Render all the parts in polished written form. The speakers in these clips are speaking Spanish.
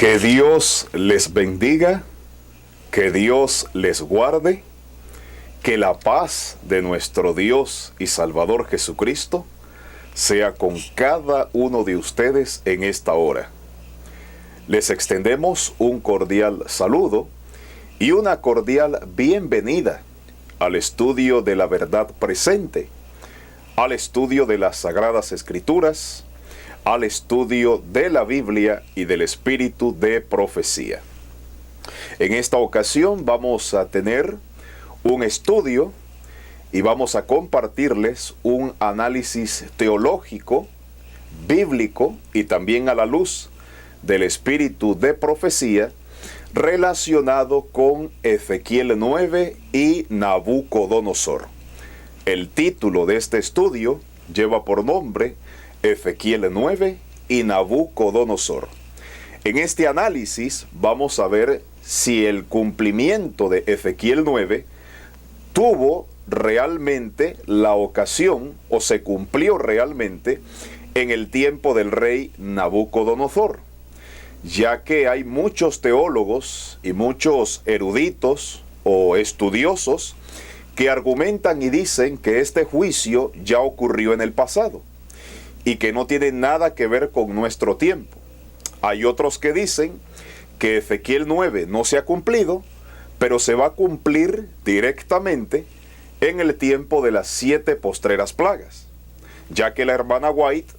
Que Dios les bendiga, que Dios les guarde, que la paz de nuestro Dios y Salvador Jesucristo sea con cada uno de ustedes en esta hora. Les extendemos un cordial saludo y una cordial bienvenida al estudio de la verdad presente, al estudio de las Sagradas Escrituras, al estudio de la Biblia y del espíritu de profecía. En esta ocasión vamos a tener un estudio y vamos a compartirles un análisis teológico, bíblico y también a la luz del espíritu de profecía relacionado con Ezequiel 9 y Nabucodonosor. El título de este estudio lleva por nombre Ezequiel 9 y Nabucodonosor. En este análisis vamos a ver si el cumplimiento de Ezequiel 9 tuvo realmente la ocasión o se cumplió realmente en el tiempo del rey Nabucodonosor, ya que hay muchos teólogos y muchos eruditos o estudiosos que argumentan y dicen que este juicio ya ocurrió en el pasado y que no tiene nada que ver con nuestro tiempo. Hay otros que dicen que Ezequiel 9 no se ha cumplido, pero se va a cumplir directamente en el tiempo de las 7 postreras plagas, ya que la hermana White,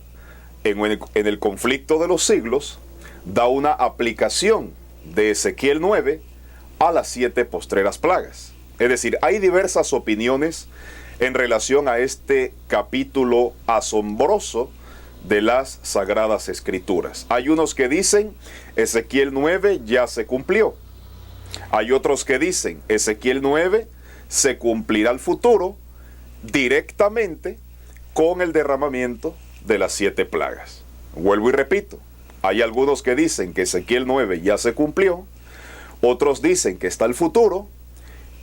en el conflicto de los siglos, da una aplicación de Ezequiel 9 a las 7 postreras plagas. Es decir, hay diversas opiniones en relación a este capítulo asombroso de las Sagradas Escrituras. Hay unos que dicen Ezequiel 9 ya se cumplió. Hay otros que dicen Ezequiel 9 se cumplirá al futuro directamente con el derramamiento de las 7 plagas. Vuelvo y repito, hay algunos que dicen que Ezequiel 9 ya se cumplió, otros dicen que está al futuro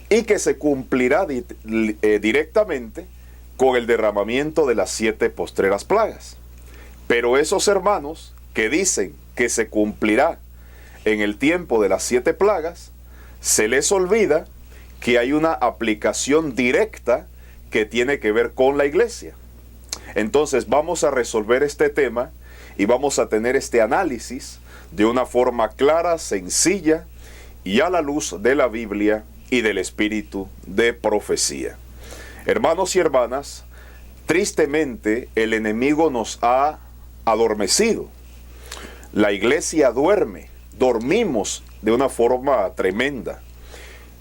y que se cumplirá directamente con el derramamiento de las 7 postreras plagas. Pero esos hermanos que dicen que se cumplirá en el tiempo de las 7 plagas, se les olvida que hay una aplicación directa que tiene que ver con la iglesia. Entonces vamos a resolver este tema y vamos a tener este análisis de una forma clara, sencilla y a la luz de la Biblia y del espíritu de profecía. Hermanos y hermanas, tristemente el enemigo nos ha adormecido. La iglesia duerme, dormimos de una forma tremenda.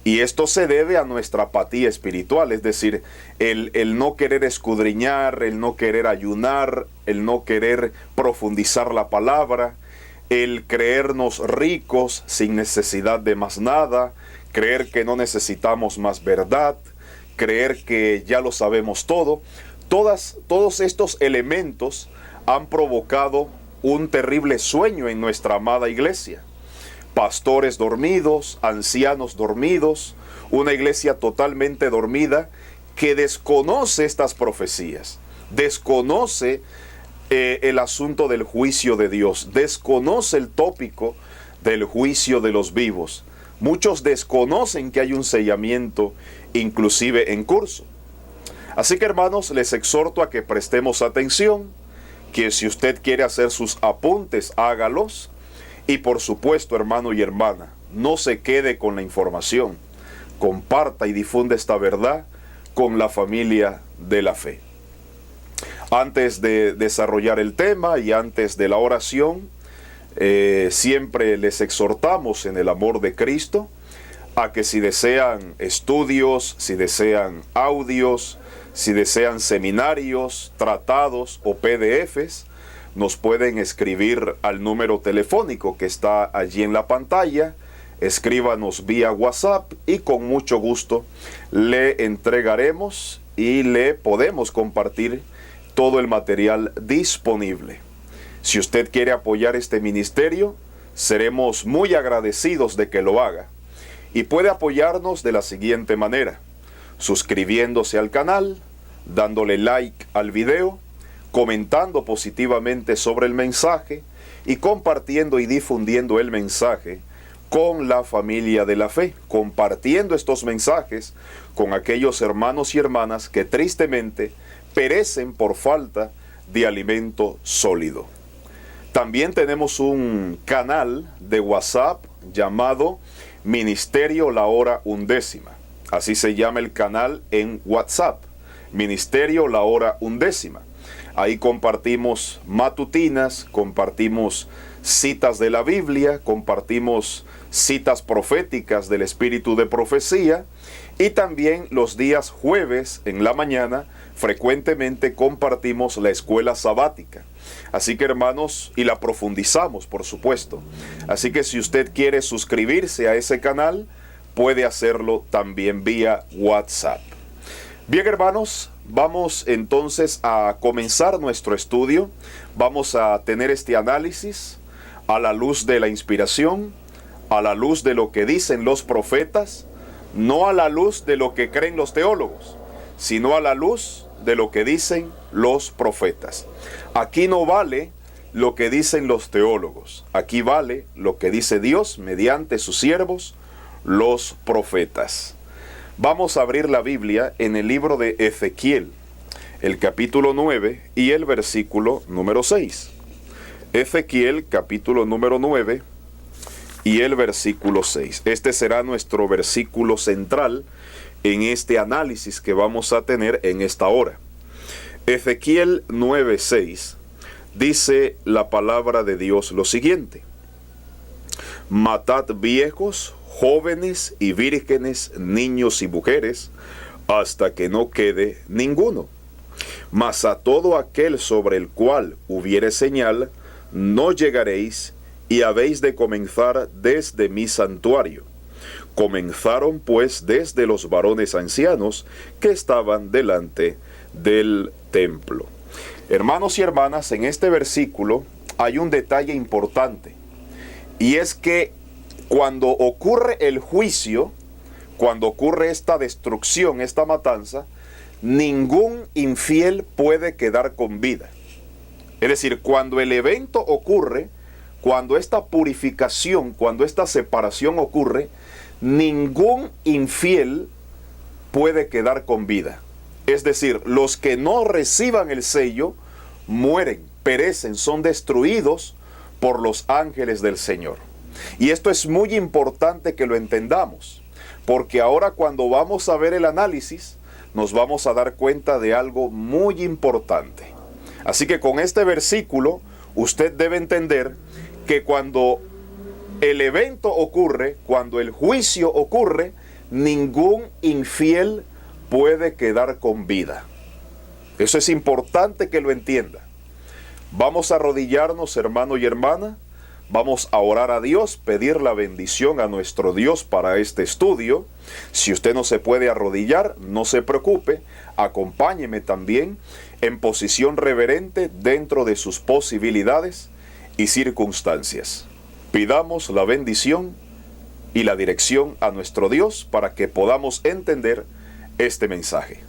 Y esto se debe a nuestra apatía espiritual, es decir, el no querer escudriñar, el no querer ayunar, el no querer profundizar la palabra, el creernos ricos sin necesidad de más nada, creer que no necesitamos más verdad, creer que ya lo sabemos todo. Todos estos elementos han provocado un terrible sueño en nuestra amada iglesia. Pastores dormidos, ancianos dormidos, una iglesia totalmente dormida que desconoce estas profecías, desconoce el asunto del juicio de Dios, desconoce el tópico del juicio de los vivos. Muchos desconocen que hay un sellamiento inclusive en curso. Así que hermanos, les exhorto a que prestemos atención, que si usted quiere hacer sus apuntes, hágalos. Y por supuesto, hermano y hermana, no se quede con la información. Comparta y difunda esta verdad con la familia de la fe. Antes de desarrollar el tema y antes de la oración, siempre les exhortamos en el amor de Cristo a que si desean estudios, si desean audios, si desean seminarios, tratados o PDFs, nos pueden escribir al número telefónico que está allí en la pantalla. Escríbanos vía WhatsApp y con mucho gusto le entregaremos y le podemos compartir todo el material disponible. Si usted quiere apoyar este ministerio, seremos muy agradecidos de que lo haga. Y puede apoyarnos de la siguiente manera: suscribiéndose al canal, dándole like al video, comentando positivamente sobre el mensaje y compartiendo y difundiendo el mensaje con la familia de la fe, compartiendo estos mensajes con aquellos hermanos y hermanas que tristemente perecen por falta de alimento sólido. También tenemos un canal de WhatsApp llamado Ministerio La Hora Undécima. Así se llama el canal en WhatsApp, Ministerio La Hora Undécima. Ahí compartimos matutinas, compartimos citas de la Biblia, compartimos citas proféticas del Espíritu de Profecía, y también los días jueves en la mañana frecuentemente compartimos la escuela sabática. Así que, hermanos, y la profundizamos, por supuesto. Así que si usted quiere suscribirse a ese canal, puede hacerlo también vía WhatsApp. Bien, hermanos, vamos entonces a comenzar nuestro estudio. Vamos a tener este análisis a la luz de la inspiración, a la luz de lo que dicen los profetas, no a la luz de lo que creen los teólogos, sino a la luz de lo que dicen los profetas. Aquí no vale lo que dicen los teólogos, aquí vale lo que dice Dios mediante sus siervos, los profetas. Vamos a abrir la Biblia en el libro de Ezequiel, el capítulo 9 y el versículo número 6. Ezequiel, capítulo número 9 y el versículo 6. Este será nuestro versículo central en este análisis que vamos a tener en esta hora. Ezequiel 9:6 dice la palabra de Dios lo siguiente: matad viejos, jóvenes y vírgenes, niños y mujeres, hasta que no quede ninguno. Mas a todo aquel sobre el cual hubiere señal, no llegaréis, y habéis de comenzar desde mi santuario. Comenzaron pues desde los varones ancianos que estaban delante del templo. Hermanos y hermanas, en este versículo hay un detalle importante, y es que cuando ocurre el juicio, cuando ocurre esta destrucción, esta matanza, ningún infiel puede quedar con vida. Es decir, cuando el evento ocurre, cuando esta purificación, cuando esta separación ocurre, ningún infiel puede quedar con vida. Es decir, los que no reciban el sello mueren, perecen, son destruidos por los ángeles del Señor. Y esto es muy importante que lo entendamos, porque ahora cuando vamos a ver el análisis, nos vamos a dar cuenta de algo muy importante. Así que con este versículo, usted debe entender que cuando el evento ocurre, cuando el juicio ocurre, ningún infiel puede quedar con vida. Eso es importante que lo entienda. Vamos a arrodillarnos, hermano y hermana. Vamos a orar a Dios, pedir la bendición a nuestro Dios para este estudio. Si usted no se puede arrodillar, no se preocupe. Acompáñeme también en posición reverente dentro de sus posibilidades y circunstancias. Pidamos la bendición y la dirección a nuestro Dios para que podamos entender este mensaje.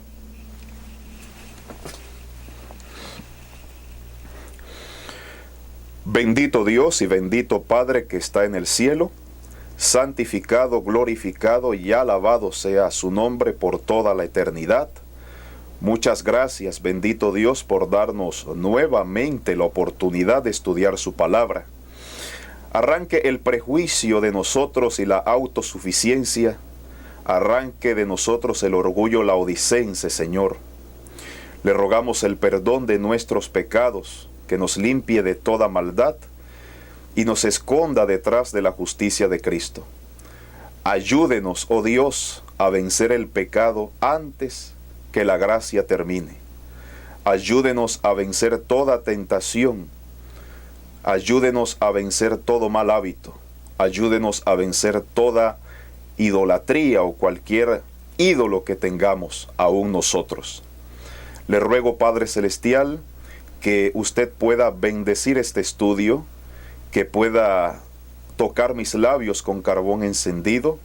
Bendito Dios y bendito Padre que está en el cielo, santificado, glorificado y alabado sea su nombre por toda la eternidad. Muchas gracias, bendito Dios, por darnos nuevamente la oportunidad de estudiar su palabra. Arranque el prejuicio de nosotros y la autosuficiencia. Arranque de nosotros el orgullo laodicense, Señor. Le rogamos el perdón de nuestros pecados, que nos limpie de toda maldad y nos esconda detrás de la justicia de Cristo. Ayúdenos, oh Dios, a vencer el pecado antes que la gracia termine. Ayúdenos a vencer toda tentación. Ayúdenos a vencer todo mal hábito. Ayúdenos a vencer toda idolatría o cualquier ídolo que tengamos aún nosotros. Le ruego, Padre Celestial, que usted pueda bendecir este estudio, que pueda tocar mis labios con carbón encendido.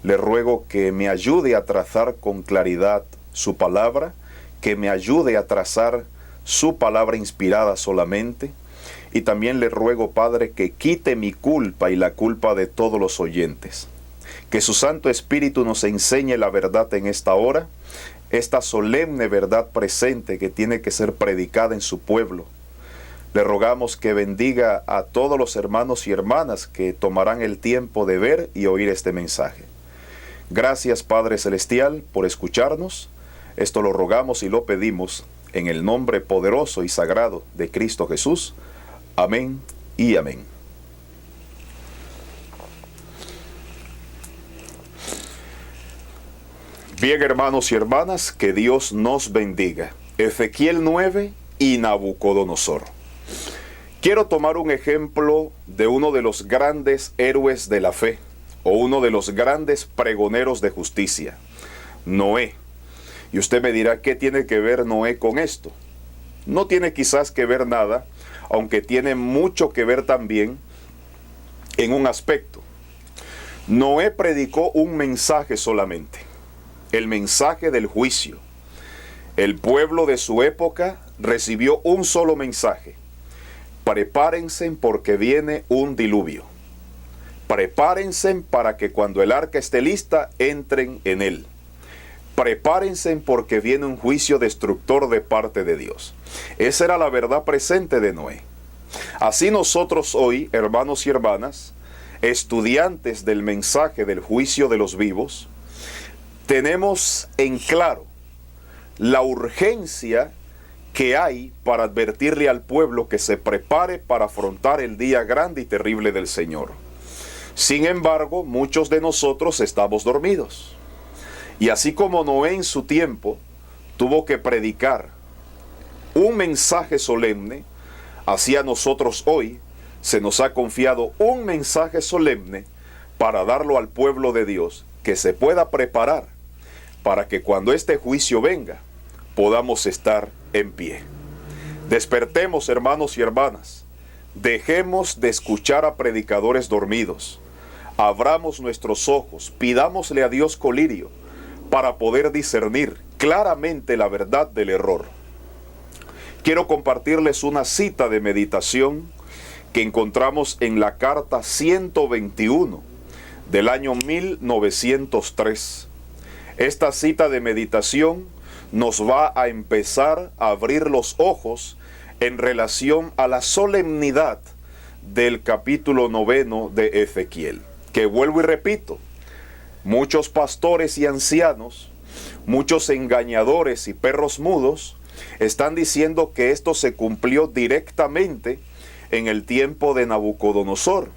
Le ruego que me ayude a trazar con claridad su palabra, que me ayude a trazar su palabra inspirada solamente, y también le ruego, Padre, que quite mi culpa y la culpa de todos los oyentes. Que su Santo Espíritu nos enseñe la verdad en esta hora, esta solemne verdad presente que tiene que ser predicada en su pueblo. Le rogamos que bendiga a todos los hermanos y hermanas que tomarán el tiempo de ver y oír este mensaje. Gracias, Padre Celestial, por escucharnos. Esto lo rogamos y lo pedimos en el nombre poderoso y sagrado de Cristo Jesús. Amén y amén. Bien, hermanos y hermanas, que Dios nos bendiga. Ezequiel 9 y Nabucodonosor. Quiero tomar un ejemplo de uno de los grandes héroes de la fe, o uno de los grandes pregoneros de justicia, Noé. Y usted me dirá, ¿qué tiene que ver Noé con esto? No tiene quizás que ver nada, aunque tiene mucho que ver también en un aspecto. Noé predicó un mensaje solamente, el mensaje del juicio. El pueblo de su época recibió un solo mensaje: prepárense porque viene un diluvio. Prepárense para que cuando el arca esté lista, entren en él. Prepárense porque viene un juicio destructor de parte de Dios. Esa era la verdad presente de Noé. Así nosotros hoy, hermanos y hermanas, estudiantes del mensaje del juicio de los vivos, tenemos en claro la urgencia que hay para advertirle al pueblo que se prepare para afrontar el día grande y terrible del Señor. Sin embargo, muchos de nosotros estamos dormidos. Y así como Noé en su tiempo tuvo que predicar un mensaje solemne, así a nosotros hoy se nos ha confiado un mensaje solemne para darlo al pueblo de Dios, que se pueda preparar para que cuando este juicio venga, podamos estar en pie. Despertemos, hermanos y hermanas. Dejemos de escuchar a predicadores dormidos. Abramos nuestros ojos, pidámosle a Dios colirio para poder discernir claramente la verdad del error. Quiero compartirles una cita de meditación que encontramos en la carta 121 del año 1903. Esta cita de meditación nos va a empezar a abrir los ojos en relación a la solemnidad del capítulo 9 de Ezequiel. Que vuelvo y repito, muchos pastores y ancianos, muchos engañadores y perros mudos están diciendo que esto se cumplió directamente en el tiempo de Nabucodonosor.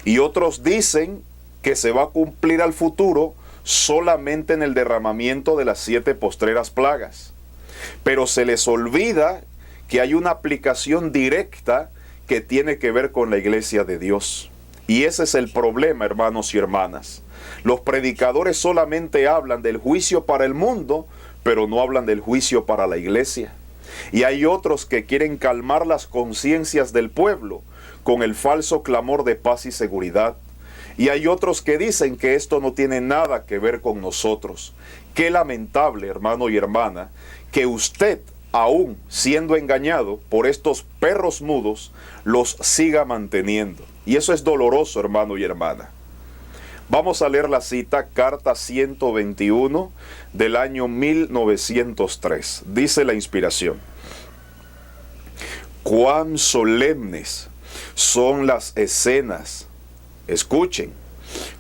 Y otros dicen que se va a cumplir al futuro solamente en el derramamiento de las 7 postreras plagas. Pero se les olvida que hay una aplicación directa que tiene que ver con la iglesia de Dios. Y ese es el problema, hermanos y hermanas. Los predicadores solamente hablan del juicio para el mundo, pero no hablan del juicio para la iglesia. Y hay otros que quieren calmar las conciencias del pueblo con el falso clamor de paz y seguridad. Y hay otros que dicen que esto no tiene nada que ver con nosotros. Qué lamentable, hermano y hermana, que usted, aún siendo engañado por estos perros mudos, los siga manteniendo. Y eso es doloroso, hermano y hermana. Vamos a leer la cita, carta 121 del año 1903. Dice la inspiración: cuán solemnes son las escenas. Escuchen,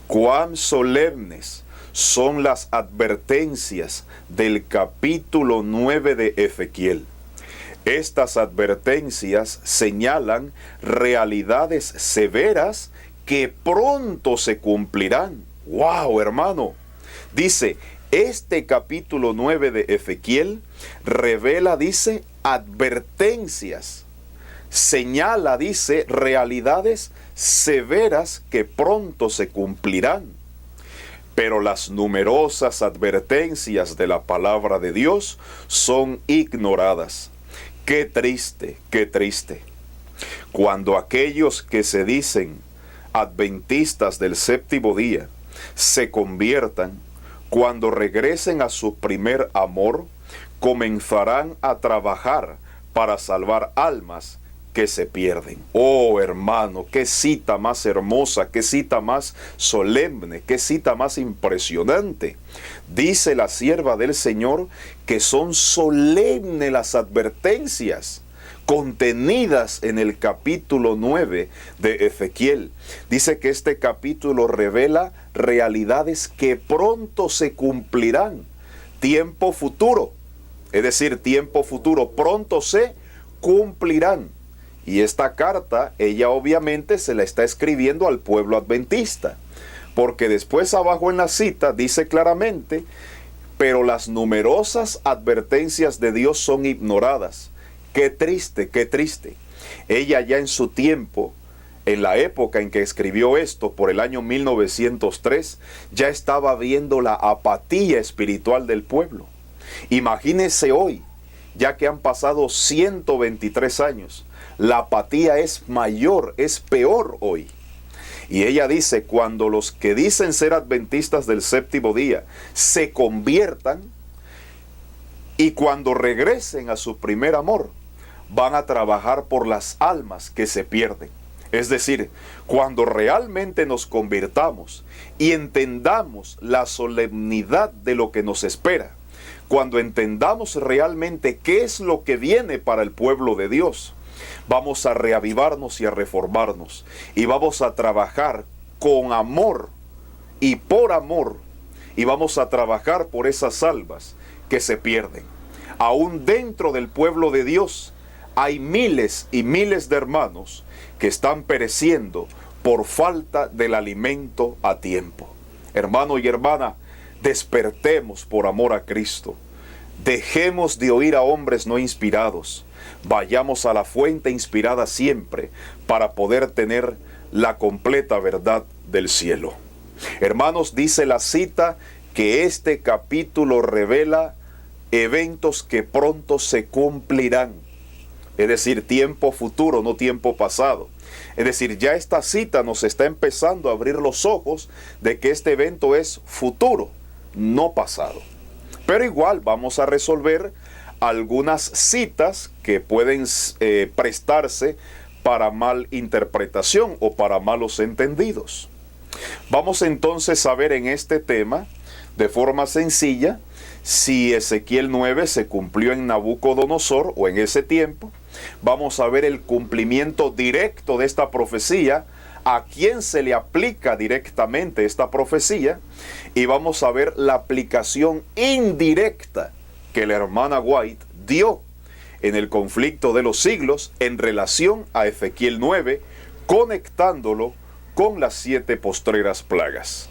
cuán solemnes son las advertencias del capítulo 9 de Ezequiel. Estas advertencias señalan realidades severas que pronto se cumplirán. ¡Wow, hermano! Dice, este capítulo 9 de Ezequiel revela, dice, advertencias. Señala, dice, realidades severas que pronto se cumplirán. Pero las numerosas advertencias de la palabra de Dios son ignoradas. ¡Qué triste, qué triste! Cuando aquellos que se dicen adventistas del séptimo día se conviertan, cuando regresen a su primer amor, comenzarán a trabajar para salvar almas que se pierden. Oh, hermano, qué cita más hermosa, qué cita más solemne, qué cita más impresionante. Dice la sierva del Señor que son solemnes las advertencias contenidas en el capítulo 9 de Ezequiel. Dice que este capítulo revela realidades que pronto se cumplirán. Tiempo futuro, es decir, tiempo futuro, pronto se cumplirán. Y esta carta, ella obviamente se la está escribiendo al pueblo adventista, porque después abajo en la cita dice claramente, pero las numerosas advertencias de Dios son ignoradas. Qué triste, qué triste. Ella ya en su tiempo, en la época en que escribió esto, por el año 1903, ya estaba viendo la apatía espiritual del pueblo. Imagínense hoy, ya que han pasado 123 años, la apatía es mayor, es peor hoy. Y ella dice, cuando los que dicen ser adventistas del séptimo día se conviertan y cuando regresen a su primer amor, van a trabajar por las almas que se pierden. Es decir, cuando realmente nos convirtamos y entendamos la solemnidad de lo que nos espera, cuando entendamos realmente qué es lo que viene para el pueblo de Dios, vamos a reavivarnos y a reformarnos y vamos a trabajar con amor y por amor y vamos a trabajar por esas almas que se pierden. Aún dentro del pueblo de Dios hay miles y miles de hermanos que están pereciendo por falta del alimento a tiempo. Hermano y hermana, despertemos por amor a Cristo. Dejemos de oír a hombres no inspirados. Vayamos a la fuente inspirada siempre para poder tener la completa verdad del cielo. Hermanos, dice la cita que este capítulo revela eventos que pronto se cumplirán. Es decir, tiempo futuro, no tiempo pasado. Es decir, ya esta cita nos está empezando a abrir los ojos de que este evento es futuro, no pasado. Pero igual vamos a resolver algunas citas que pueden prestarse para mal interpretación o para malos entendidos. Vamos entonces a ver en este tema, de forma sencilla, si Ezequiel 9 se cumplió en Nabucodonosor o en ese tiempo. Vamos a ver el cumplimiento directo de esta profecía, a quién se le aplica directamente esta profecía, y vamos a ver la aplicación indirecta que la hermana White dio en el conflicto de los siglos en relación a Ezequiel 9, conectándolo con las 7 postreras plagas.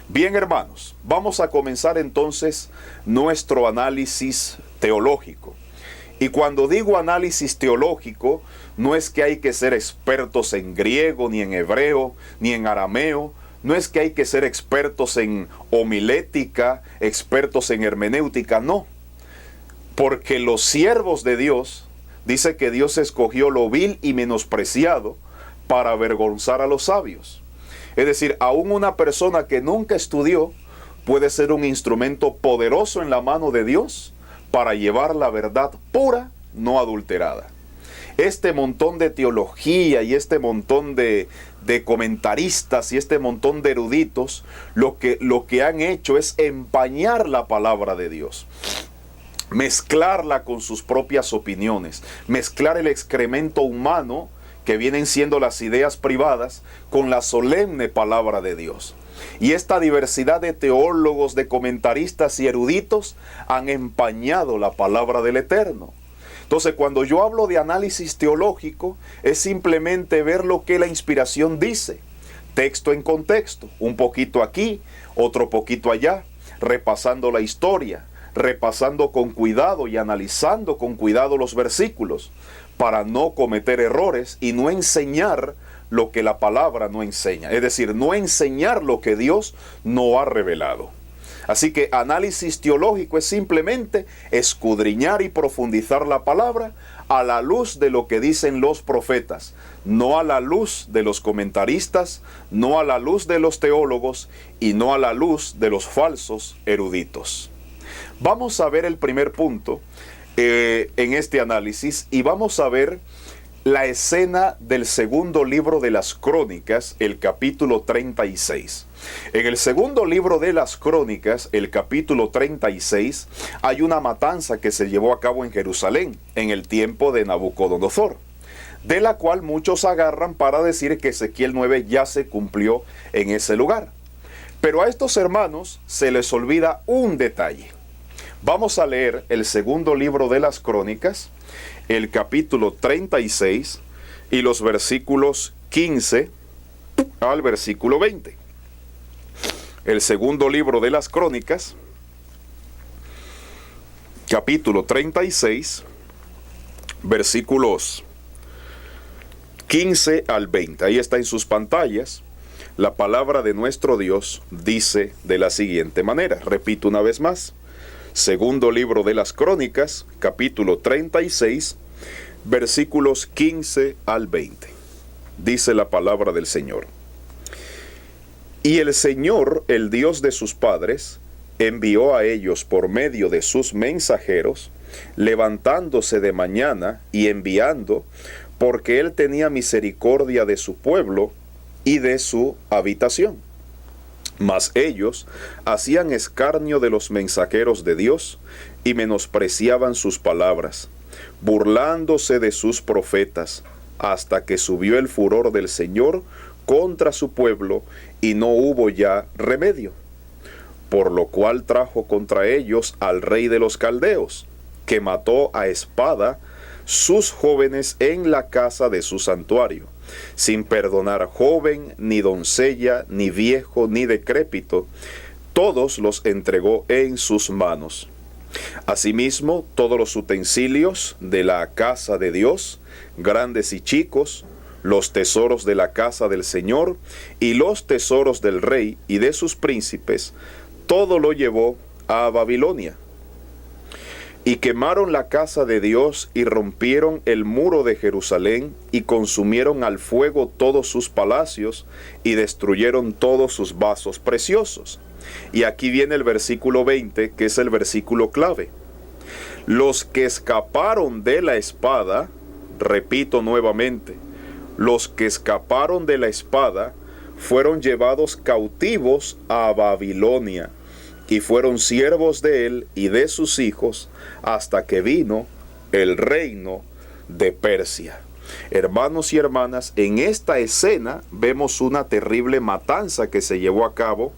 Bien, hermanos, vamos a comenzar entonces nuestro análisis teológico. Y cuando digo análisis teológico, no es que hay que ser expertos en griego, ni en hebreo, ni en arameo. No es que hay que ser expertos en homilética, expertos en hermenéutica, no. Porque los siervos de Dios, dice que Dios escogió lo vil y menospreciado para avergonzar a los sabios. Es decir, aún una persona que nunca estudió puede ser un instrumento poderoso en la mano de Dios para llevar la verdad pura, no adulterada. Este montón de teología y este montón de comentaristas y este montón de eruditos, lo que han hecho es empañar la palabra de Dios, mezclarla con sus propias opiniones, mezclar el excremento humano que vienen siendo las ideas privadas con la solemne palabra de Dios. Y esta diversidad de teólogos, de comentaristas y eruditos han empañado la palabra del Eterno. Entonces, cuando yo hablo de análisis teológico, es simplemente ver lo que la inspiración dice, texto en contexto, un poquito aquí, otro poquito allá, repasando la historia, repasando con cuidado y analizando con cuidado los versículos, para no cometer errores y no enseñar lo que la palabra no enseña. Es decir, no enseñar lo que Dios no ha revelado. Así que análisis teológico es simplemente escudriñar y profundizar la palabra a la luz de lo que dicen los profetas, no a la luz de los comentaristas, no a la luz de los teólogos y no a la luz de los falsos eruditos. Vamos a ver el primer punto en este análisis y vamos a ver la escena del segundo libro de las Crónicas, el capítulo 36. En el segundo libro de las Crónicas, el capítulo 36, hay una matanza que se llevó a cabo en Jerusalén en el tiempo de Nabucodonosor, de la cual muchos agarran para decir que Ezequiel 9 ya se cumplió en ese lugar. Pero a estos hermanos se les olvida un detalle. Vamos a leer el segundo libro de las Crónicas, el capítulo 36 y los versículos 15 al versículo 20. El segundo libro de las Crónicas, capítulo 36, versículos 15 al 20. Ahí está en sus pantallas. La palabra de nuestro Dios dice de la siguiente manera. Repito una vez más. Segundo libro de las Crónicas, capítulo 36, versículos 15 al 20. Dice la palabra del Señor. Y el Señor, el Dios de sus padres, envió a ellos por medio de sus mensajeros, levantándose de mañana y enviando, porque él tenía misericordia de su pueblo y de su habitación. Mas ellos hacían escarnio de los mensajeros de Dios y menospreciaban sus palabras, burlándose de sus profetas, hasta que subió el furor del Señor contra su pueblo y no hubo ya remedio. Por lo cual trajo contra ellos al rey de los caldeos, que mató a espada sus jóvenes en la casa de su santuario, sin perdonar joven, ni doncella, ni viejo, ni decrépito, todos los entregó en sus manos. Asimismo, todos los utensilios de la casa de Dios, grandes y chicos, los tesoros de la casa del Señor, y los tesoros del rey y de sus príncipes, todo lo llevó a Babilonia. Y quemaron la casa de Dios y rompieron el muro de Jerusalén y consumieron al fuego todos sus palacios y destruyeron todos sus vasos preciosos. Y aquí viene el versículo 20, que es el versículo clave. Los que escaparon de la espada, repito nuevamente, los que escaparon de la espada fueron llevados cautivos a Babilonia, y fueron siervos de él y de sus hijos hasta que vino el reino de Persia. Hermanos y hermanas, en esta escena vemos una terrible matanza que se llevó a cabo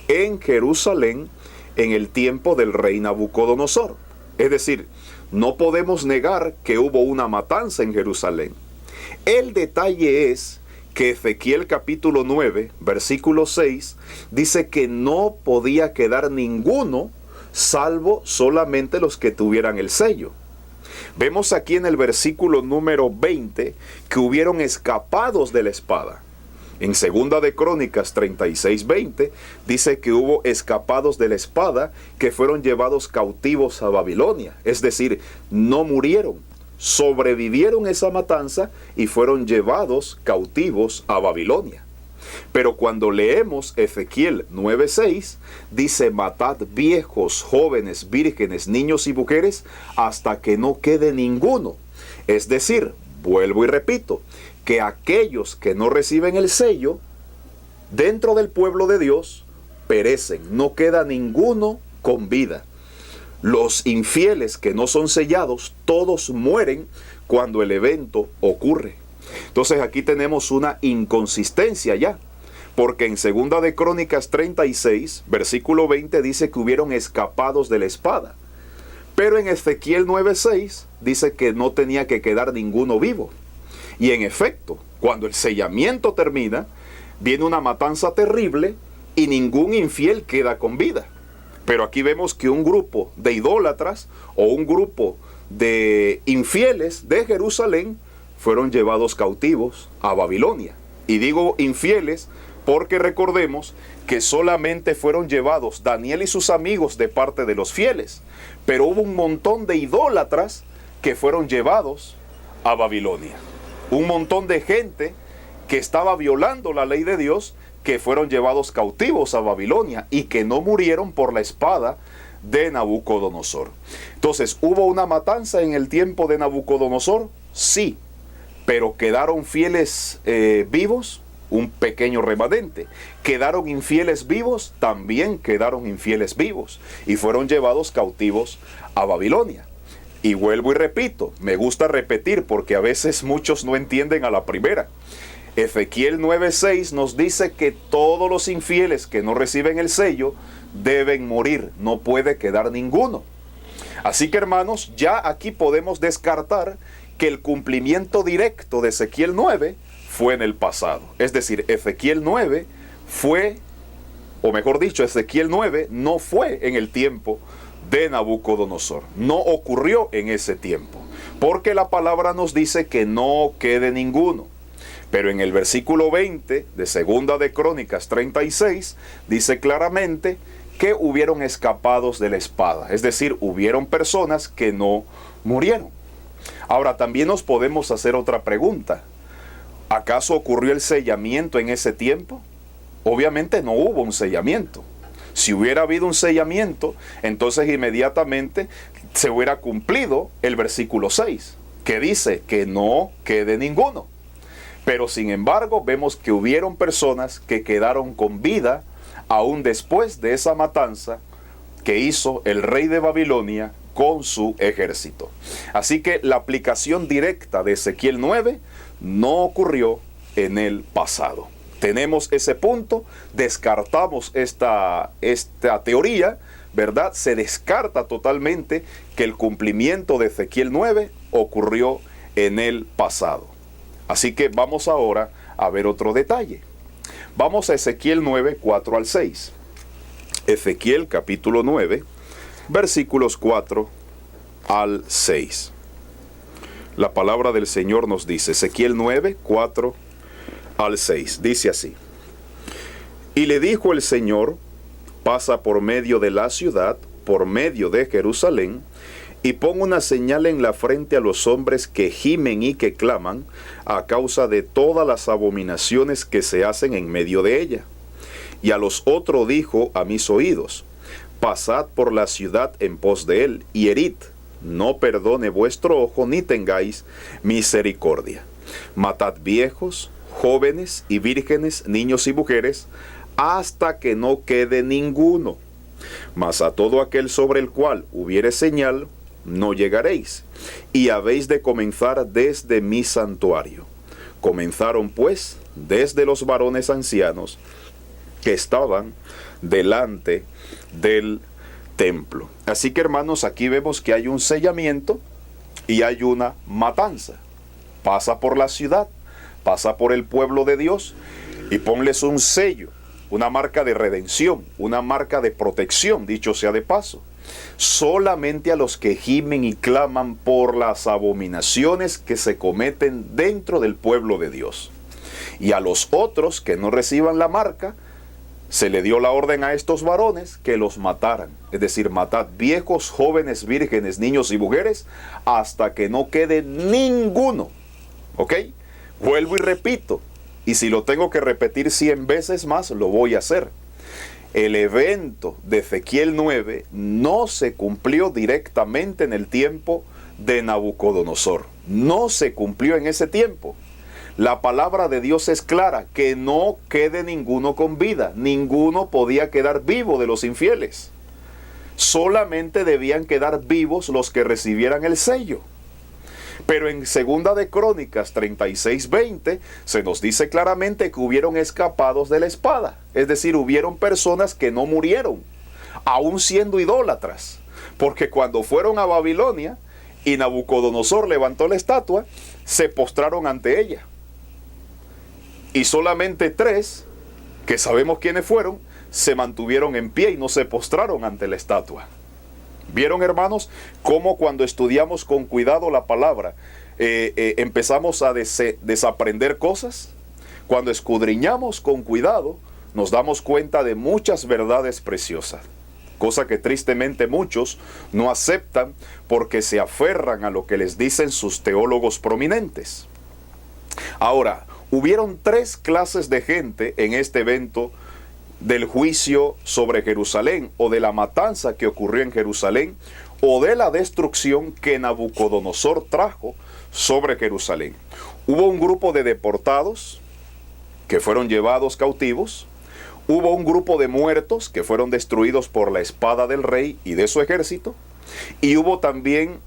en Jerusalén en el tiempo del rey Nabucodonosor. Es decir, no podemos negar que hubo una matanza en Jerusalén. El detalle es que Ezequiel capítulo 9, versículo 6, dice que no podía quedar ninguno, salvo solamente los que tuvieran el sello. Vemos aquí en el versículo número 20 que hubieron escapados de la espada. En segunda de Crónicas 36, 20, dice que hubo escapados de la espada que fueron llevados cautivos a Babilonia. Es decir, no murieron. Sobrevivieron esa matanza y fueron llevados cautivos a Babilonia. Pero cuando leemos Ezequiel 9:6, dice: matad viejos, jóvenes, vírgenes, niños y mujeres, hasta que no quede ninguno. Es decir, vuelvo y repito, que aquellos que no reciben el sello dentro del pueblo de Dios perecen, no queda ninguno con vida. Los infieles que no son sellados, todos mueren cuando el evento ocurre. Entonces aquí tenemos una inconsistencia ya, porque en segunda de Crónicas 36, versículo 20 dice que hubieron escapados de la espada. Pero en Ezequiel 9:6 dice que no tenía que quedar ninguno vivo. Y en efecto, cuando el sellamiento termina, viene una matanza terrible y ningún infiel queda con vida. Pero aquí vemos que un grupo de idólatras o un grupo de infieles de Jerusalén fueron llevados cautivos a Babilonia. Y digo infieles porque recordemos que solamente fueron llevados Daniel y sus amigos de parte de los fieles. Pero hubo un montón de idólatras que fueron llevados a Babilonia. Un montón de gente que estaba violando la ley de Dios, que fueron llevados cautivos a Babilonia y que no murieron por la espada de Nabucodonosor. Entonces, ¿hubo una matanza en el tiempo de Nabucodonosor? Sí, pero quedaron fieles vivos, un pequeño remanente. Quedaron infieles vivos, también quedaron infieles vivos, y fueron llevados cautivos a Babilonia. Y vuelvo y repito, me gusta repetir porque a veces muchos no entienden a la primera. Ezequiel 9:6 nos dice que todos los infieles que no reciben el sello deben morir, no puede quedar ninguno. Así que, hermanos, ya aquí podemos descartar que el cumplimiento directo de Ezequiel 9 fue en el pasado. Es decir, Ezequiel 9 fue, o mejor dicho, Ezequiel 9 no fue en el tiempo de Nabucodonosor. No ocurrió en ese tiempo, porque la palabra nos dice que no quede ninguno. Pero en el versículo 20 de Segunda de Crónicas 36 dice claramente que hubieron escapados de la espada. Es decir, hubieron personas que no murieron. Ahora, también nos podemos hacer otra pregunta. ¿Acaso ocurrió el sellamiento en ese tiempo? Obviamente no hubo un sellamiento. Si hubiera habido un sellamiento, entonces inmediatamente se hubiera cumplido el versículo 6, que dice que no quede ninguno. Pero sin embargo, vemos que hubieron personas que quedaron con vida aún después de esa matanza que hizo el rey de Babilonia con su ejército. Así que la aplicación directa de Ezequiel 9 no ocurrió en el pasado. Tenemos ese punto, descartamos esta teoría, ¿verdad? Se descarta totalmente que el cumplimiento de Ezequiel 9 ocurrió en el pasado. Así que vamos ahora a ver otro detalle. Vamos a Ezequiel 9, 4 al 6. Ezequiel capítulo 9, versículos 4 al 6. La palabra del Señor nos dice, Ezequiel 9, 4 al 6, dice así. Y le dijo el Señor, pasa por medio de la ciudad, por medio de Jerusalén, y pon una señal en la frente a los hombres que gimen y que claman a causa de todas las abominaciones que se hacen en medio de ella. Y a los otros dijo a mis oídos, pasad por la ciudad en pos de él, y herid, no perdone vuestro ojo ni tengáis misericordia. Matad viejos, jóvenes y vírgenes, niños y mujeres, hasta que no quede ninguno. Mas a todo aquel sobre el cual hubiere señal, no llegaréis, y habéis de comenzar desde mi santuario. Comenzaron pues desde los varones ancianos que estaban delante del templo. Así que, hermanos, aquí vemos que hay un sellamiento y hay una matanza. Pasa por la ciudad, pasa por el pueblo de Dios y ponles un sello, una marca de redención, una marca de protección, dicho sea de paso. Solamente a los que gimen y claman por las abominaciones que se cometen dentro del pueblo de Dios. Y a los otros que no reciban la marca, se le dio la orden a estos varones que los mataran. Es decir, matad viejos, jóvenes, vírgenes, niños y mujeres, hasta que no quede ninguno. ¿Ok? Vuelvo y repito. Y si lo tengo que repetir 100 veces más, lo voy a hacer. El evento de Ezequiel 9 no se cumplió directamente en el tiempo de Nabucodonosor. No se cumplió en ese tiempo. La palabra de Dios es clara, que no quede ninguno con vida. Ninguno podía quedar vivo de los infieles. Solamente debían quedar vivos los que recibieran el sello. Pero en Segunda de Crónicas 36:20 se nos dice claramente que hubieron escapados de la espada. Es decir, hubieron personas que no murieron, aún siendo idólatras. Porque cuando fueron a Babilonia y Nabucodonosor levantó la estatua, se postraron ante ella. Y solamente 3, que sabemos quiénes fueron, se mantuvieron en pie y no se postraron ante la estatua. ¿Vieron, hermanos, cómo cuando estudiamos con cuidado la palabra empezamos a desaprender cosas? Cuando escudriñamos con cuidado nos damos cuenta de muchas verdades preciosas, cosa que tristemente muchos no aceptan porque se aferran a lo que les dicen sus teólogos prominentes. Ahora, hubieron 3 clases de gente en este evento del juicio sobre Jerusalén, o de la matanza que ocurrió en Jerusalén, o de la destrucción que Nabucodonosor trajo sobre Jerusalén. Hubo un grupo de deportados que fueron llevados cautivos. Hubo un grupo de muertos que fueron destruidos por la espada del rey y de su ejército. Y hubo también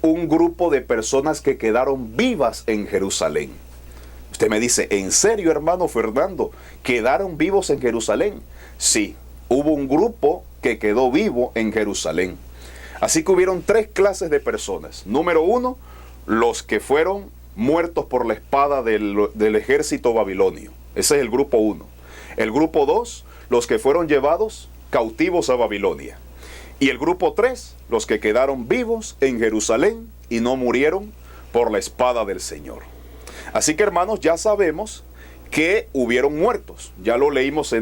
un grupo de personas que quedaron vivas en Jerusalén. Usted me dice, ¿en serio, hermano Fernando? ¿Quedaron vivos en Jerusalén? Sí, hubo un grupo que quedó vivo en Jerusalén. Así que hubieron tres clases de personas. Número uno, los que fueron muertos por la espada del ejército babilonio. Ese es el grupo uno. El grupo dos, los que fueron llevados cautivos a Babilonia. Y el grupo tres, los que quedaron vivos en Jerusalén y no murieron por la espada del Señor. Así que, hermanos, ya sabemos que hubieron muertos. Ya lo leímos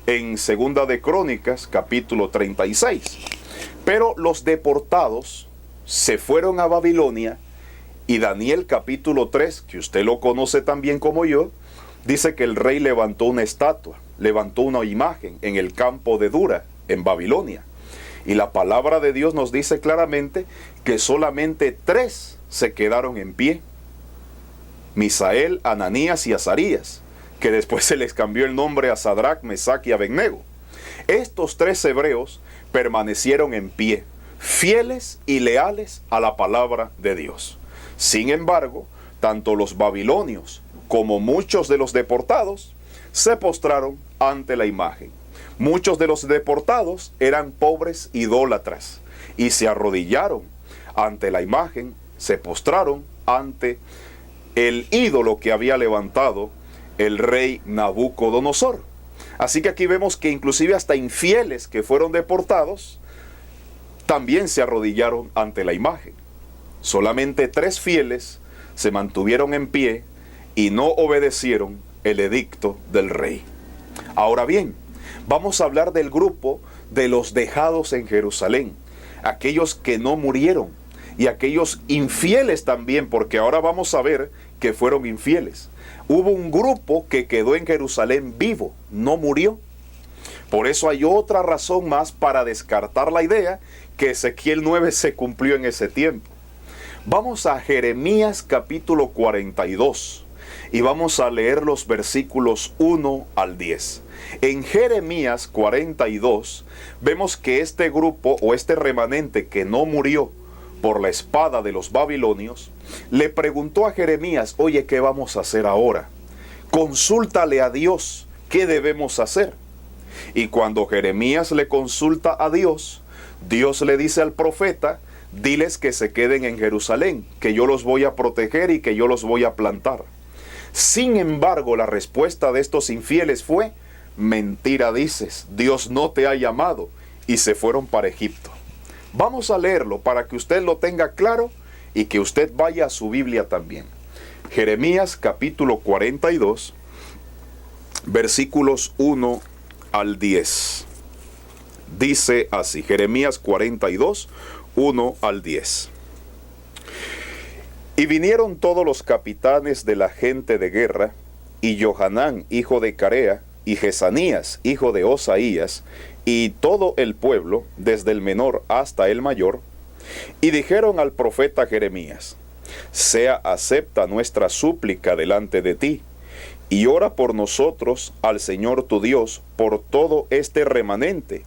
en Segunda de Crónicas, capítulo 36. Pero los deportados se fueron a Babilonia y Daniel capítulo 3, que usted lo conoce tan bien como yo, dice que el rey levantó una estatua, levantó una imagen en el campo de Dura, en Babilonia. Y la palabra de Dios nos dice claramente que solamente tres se quedaron en pie. Misael, Ananías y Azarías, que después se les cambió el nombre a Sadrach, Mesach y Abednego. Estos tres hebreos permanecieron en pie, fieles y leales a la palabra de Dios. Sin embargo, tanto los babilonios como muchos de los deportados se postraron ante la imagen. Muchos de los deportados eran pobres idólatras y se arrodillaron ante la imagen, se postraron ante el ídolo que había levantado el rey Nabucodonosor. Así que aquí vemos que inclusive hasta infieles que fueron deportados también se arrodillaron ante la imagen. Solamente tres fieles se mantuvieron en pie y no obedecieron el edicto del rey. Ahora bien, vamos a hablar del grupo de los dejados en Jerusalén, aquellos que no murieron y aquellos infieles también, porque ahora vamos a ver que fueron infieles. Hubo un grupo que quedó en Jerusalén vivo, no murió. Por eso hay otra razón más para descartar la idea que Ezequiel 9 se cumplió en ese tiempo. Vamos a Jeremías capítulo 42 y vamos a leer los versículos 1 al 10. En Jeremías 42 vemos que este grupo o este remanente que no murió por la espada de los babilonios, le preguntó a Jeremías, oye, ¿qué vamos a hacer ahora? Consúltale a Dios, ¿qué debemos hacer? Y cuando Jeremías le consulta a Dios, Dios le dice al profeta, diles que se queden en Jerusalén, que yo los voy a proteger y que yo los voy a plantar. Sin embargo, la respuesta de estos infieles fue, mentira dices, Dios no te ha llamado, y se fueron para Egipto. Vamos a leerlo para que usted lo tenga claro y que usted vaya a su Biblia también. Jeremías capítulo 42, versículos 1 al 10. Dice así, Jeremías 42, 1 al 10. Y vinieron todos los capitanes de la gente de guerra, y Johanán, hijo de Carea, y Jesanías, hijo de Osaías, y todo el pueblo, desde el menor hasta el mayor, y dijeron al profeta Jeremías, sea acepta nuestra súplica delante de ti, y ora por nosotros al Señor tu Dios por todo este remanente,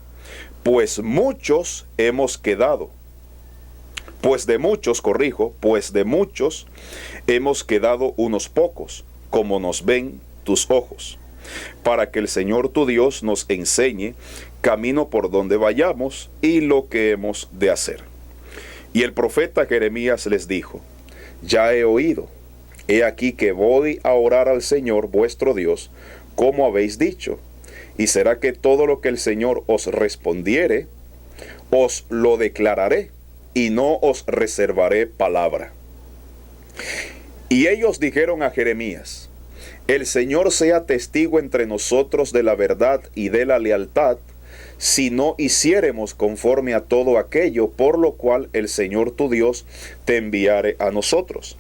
pues muchos hemos quedado. Pues de muchos hemos quedado unos pocos, como nos ven tus ojos, para que el Señor tu Dios nos enseñe camino por donde vayamos y lo que hemos de hacer. Y el profeta Jeremías les dijo, ya he oído, he aquí que voy a orar al Señor vuestro Dios, como habéis dicho, y será que todo lo que el Señor os respondiere, os lo declararé, y no os reservaré palabra. Y ellos dijeron a Jeremías, el Señor sea testigo entre nosotros de la verdad y de la lealtad, si no hiciéremos conforme a todo aquello por lo cual el Señor tu Dios te enviare a nosotros.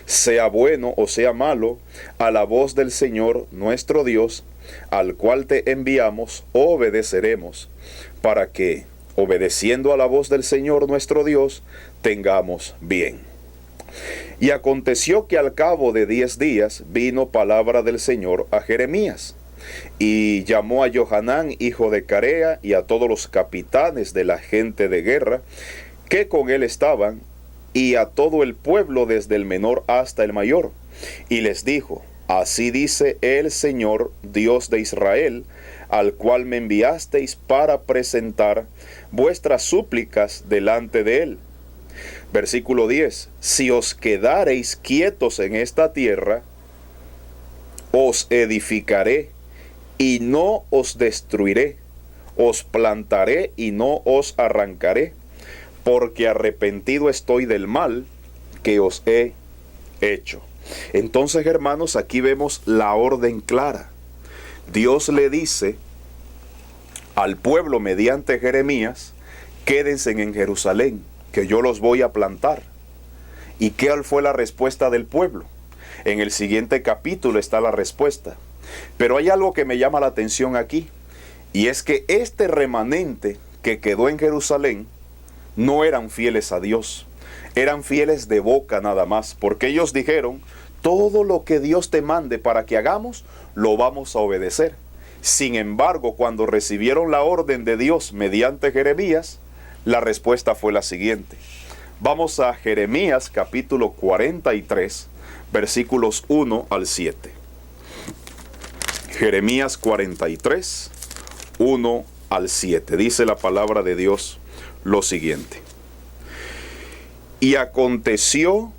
Sea bueno o sea malo, a la voz del Señor nuestro Dios, al cual te enviamos, obedeceremos, para que, obedeciendo a la voz del Señor nuestro Dios, tengamos bien. Y aconteció que al cabo de 10 días vino palabra del Señor a Jeremías, y llamó a Johanán, hijo de Carea, y a todos los capitanes de la gente de guerra que con él estaban, y a todo el pueblo desde el menor hasta el mayor, y les dijo: así dice el Señor, Dios de Israel, al cual me enviasteis para presentar vuestras súplicas delante de él. Versículo 10: si os quedareis quietos en esta tierra, os edificaré y no os destruiré, os plantaré y no os arrancaré, porque arrepentido estoy del mal que os he hecho. Entonces, hermanos, aquí vemos la orden clara. Dios le dice al pueblo mediante Jeremías: quédense en Jerusalén, que yo los voy a plantar. ¿Y qué fue la respuesta del pueblo? En el siguiente capítulo está la respuesta. Pero hay algo que me llama la atención aquí, y es que este remanente que quedó en Jerusalén no eran fieles a Dios, eran fieles de boca nada más, porque ellos dijeron: todo lo que Dios te mande para que hagamos, lo vamos a obedecer. Sin embargo, cuando recibieron la orden de Dios mediante Jeremías, la respuesta fue la siguiente. Vamos a Jeremías capítulo 43, versículos 1 al 7. Jeremías 43, 1 al 7. Dice la palabra de Dios lo siguiente: y aconteció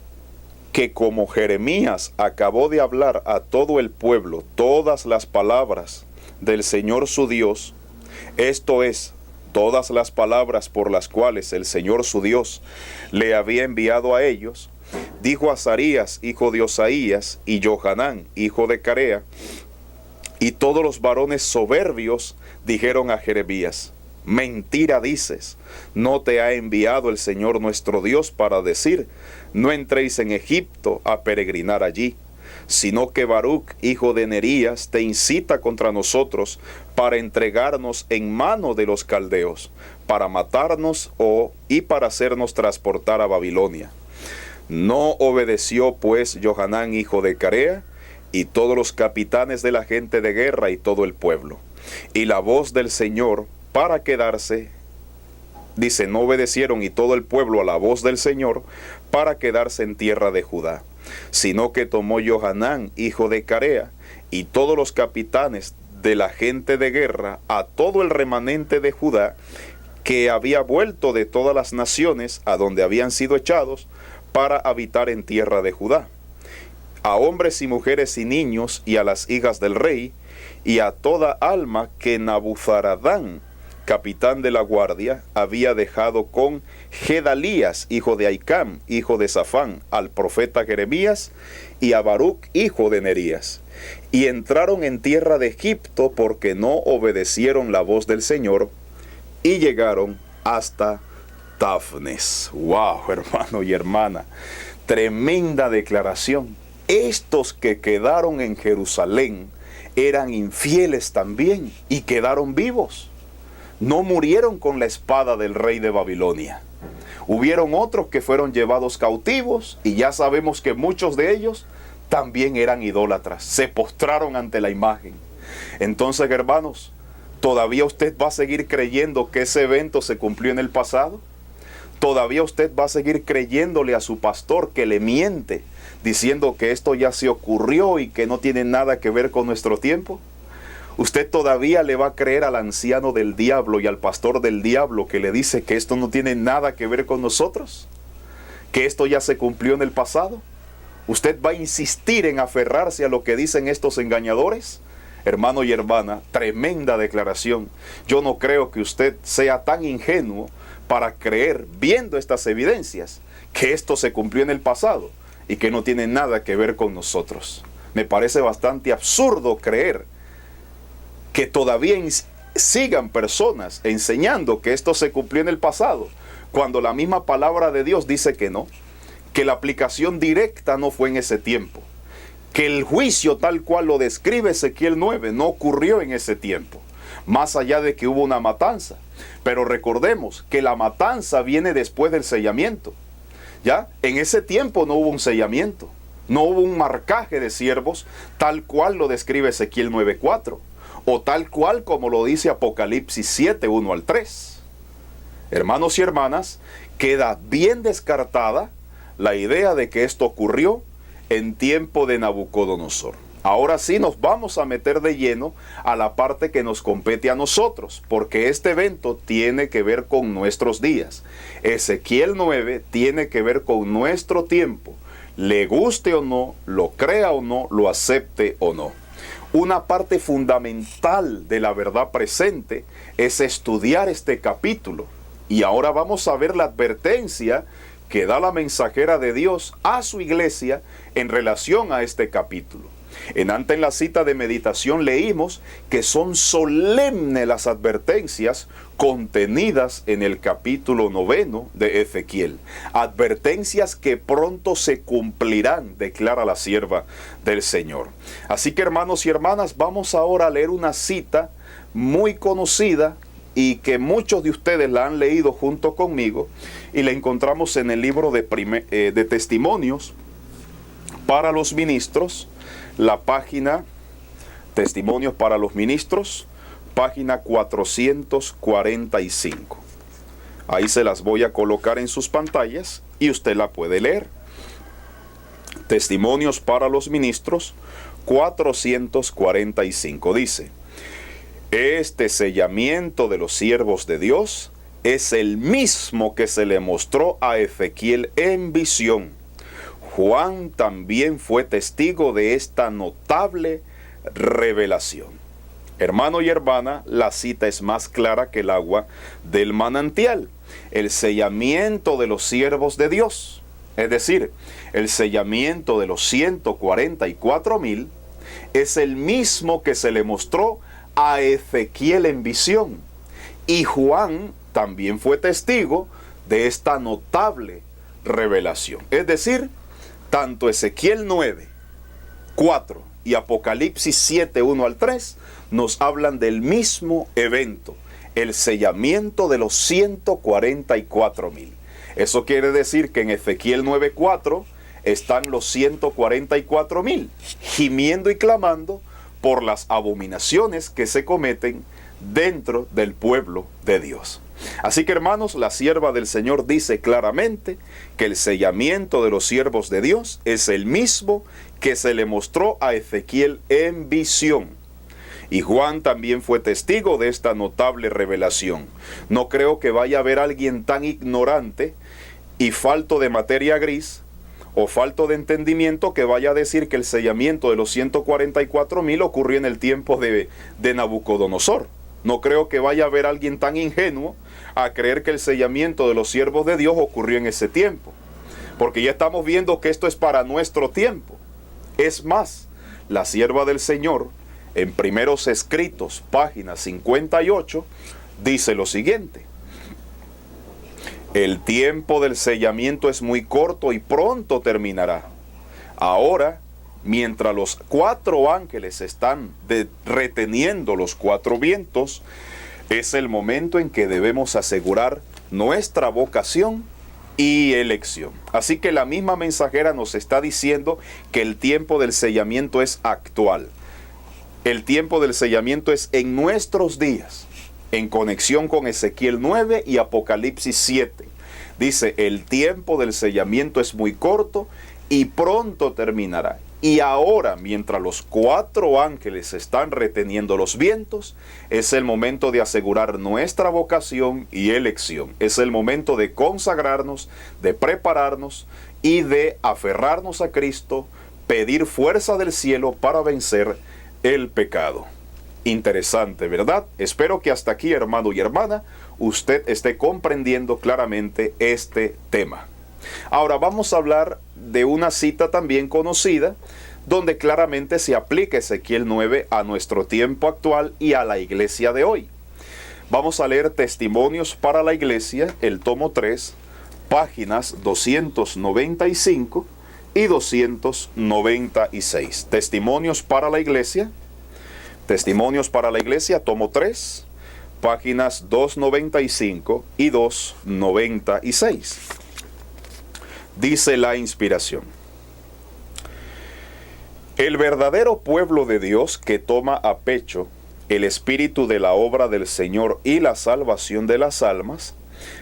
que como Jeremías acabó de hablar a todo el pueblo todas las palabras del Señor su Dios, esto es, todas las palabras por las cuales el Señor su Dios le había enviado a ellos, dijo Azarías, hijo de Osaías, y Johanán, hijo de Carea, y todos los varones soberbios dijeron a Jeremías: mentira dices, no te ha enviado el Señor nuestro Dios para decir: no entréis en Egipto a peregrinar allí, sino que Baruc, hijo de Nerías, te incita contra nosotros para entregarnos en mano de los caldeos, para matarnos y para hacernos transportar a Babilonia. No obedeció pues Johanán, hijo de Carea, y todos los capitanes de la gente de guerra y todo el pueblo. Y la voz del Señor para quedarse, dice, no obedecieron y todo el pueblo a la voz del Señor para quedarse en tierra de Judá, sino que tomó Johanán, hijo de Carea, y todos los capitanes de la gente de guerra, a todo el remanente de Judá, que había vuelto de todas las naciones a donde habían sido echados, para habitar en tierra de Judá, a hombres y mujeres y niños, y a las hijas del rey, y a toda alma que Nabuzaradán, capitán de la guardia, había dejado con Gedalías, hijo de Ahicam, hijo de Safán, al profeta Jeremías, y a Baruc, hijo de Nerías. Y entraron en tierra de Egipto porque no obedecieron la voz del Señor, y llegaron hasta Tafnes. ¡Wow, hermano y hermana! Tremenda declaración. Estos que quedaron en Jerusalén eran infieles también y quedaron vivos. No murieron con la espada del rey de Babilonia. Hubieron otros que fueron llevados cautivos y ya sabemos que muchos de ellos también eran idólatras. Se postraron ante la imagen. Entonces, hermanos, ¿todavía usted va a seguir creyendo que ese evento se cumplió en el pasado? ¿Todavía usted va a seguir creyéndole a su pastor que le miente, diciendo que esto ya se ocurrió y que no tiene nada que ver con nuestro tiempo? ¿Usted todavía le va a creer al anciano del diablo y al pastor del diablo que le dice que esto no tiene nada que ver con nosotros? ¿Que esto ya se cumplió en el pasado? ¿Usted va a insistir en aferrarse a lo que dicen estos engañadores? Hermano y hermana, tremenda declaración. Yo no creo que usted sea tan ingenuo para creer, viendo estas evidencias, que esto se cumplió en el pasado y que no tiene nada que ver con nosotros. Me parece bastante absurdo creer que todavía sigan personas enseñando que esto se cumplió en el pasado, cuando la misma palabra de Dios dice que no, que la aplicación directa no fue en ese tiempo, que el juicio tal cual lo describe Ezequiel 9 no ocurrió en ese tiempo, más allá de que hubo una matanza. Pero recordemos que la matanza viene después del sellamiento. ¿Ya? En ese tiempo no hubo un sellamiento, no hubo un marcaje de siervos tal cual lo describe Ezequiel 9:4 o tal cual como lo dice Apocalipsis 7:1 al 3. Hermanos y hermanas, queda bien descartada la idea de que esto ocurrió en tiempo de Nabucodonosor. Ahora sí nos vamos a meter de lleno a la parte que nos compete a nosotros, porque este evento tiene que ver con nuestros días. Ezequiel 9 tiene que ver con nuestro tiempo, le guste o no, lo crea o no, lo acepte o no. Una parte fundamental de la verdad presente es estudiar este capítulo. Y ahora vamos a ver la advertencia que da la mensajera de Dios a su iglesia en relación a este capítulo. Antes en la cita de meditación leímos que son solemnes las advertencias contenidas en el capítulo 9 de Ezequiel. Advertencias que pronto se cumplirán, declara la sierva del Señor. Así que hermanos y hermanas, vamos ahora a leer una cita muy conocida y que muchos de ustedes la han leído junto conmigo, y la encontramos en el libro de Testimonios para los Ministros, la página Testimonios para los Ministros, página 445. Ahí se las voy a colocar en sus pantallas y usted la puede leer. Testimonios para los Ministros, 445. Dice: este sellamiento de los siervos de Dios es el mismo que se le mostró a Ezequiel en visión. Juan también fue testigo de esta notable revelación. Hermano y hermana, la cita es más clara que el agua del manantial. El sellamiento de los siervos de Dios, es decir, el sellamiento de los 144,000, es el mismo que se le mostró a Ezequiel en visión. Y Juan también fue testigo de esta notable revelación. Es decir, tanto Ezequiel 9:4 y Apocalipsis 7:1 al 3 nos hablan del mismo evento, el sellamiento de los 144,000. Eso quiere decir que en Ezequiel 9:4 están los 144,000 gimiendo y clamando por las abominaciones que se cometen dentro del pueblo de Dios. Así que hermanos, la sierva del Señor dice claramente que el sellamiento de los siervos de Dios es el mismo que se le mostró a Ezequiel en visión. Y Juan también fue testigo de esta notable revelación. No creo que vaya a haber alguien tan ignorante y falto de materia gris o falto de entendimiento que vaya a decir que el sellamiento de los 144,000 ocurrió en el tiempo de Nabucodonosor. No creo que vaya a haber alguien tan ingenuo a creer que el sellamiento de los siervos de Dios ocurrió en ese tiempo, porque ya estamos viendo que esto es para nuestro tiempo. Es más, la sierva del Señor, en Primeros Escritos, página 58, dice lo siguiente: el tiempo del sellamiento es muy corto y pronto terminará. Ahora, mientras los 4 ángeles están reteniendo los 4 vientos, es el momento en que debemos asegurar nuestra vocación y elección. Así que la misma mensajera nos está diciendo que el tiempo del sellamiento es actual. El tiempo del sellamiento es en nuestros días, en conexión con Ezequiel 9 y Apocalipsis 7. Dice, el tiempo del sellamiento es muy corto y pronto terminará. Y ahora, mientras los 4 ángeles están reteniendo los vientos, es el momento de asegurar nuestra vocación y elección. Es el momento de consagrarnos, de prepararnos y de aferrarnos a Cristo, pedir fuerza del cielo para vencer el pecado. Interesante, ¿verdad? Espero que hasta aquí, hermano y hermana, usted esté comprendiendo claramente este tema. Ahora vamos a hablar de una cita también conocida, donde claramente se aplica Ezequiel 9 a nuestro tiempo actual y a la iglesia de hoy. Vamos a leer Testimonios para la Iglesia, el tomo 3, páginas 295 y 296. Testimonios para la Iglesia, tomo 3, páginas 295 y 296. Dice la inspiración: el verdadero pueblo de Dios que toma a pecho el espíritu de la obra del Señor y la salvación de las almas,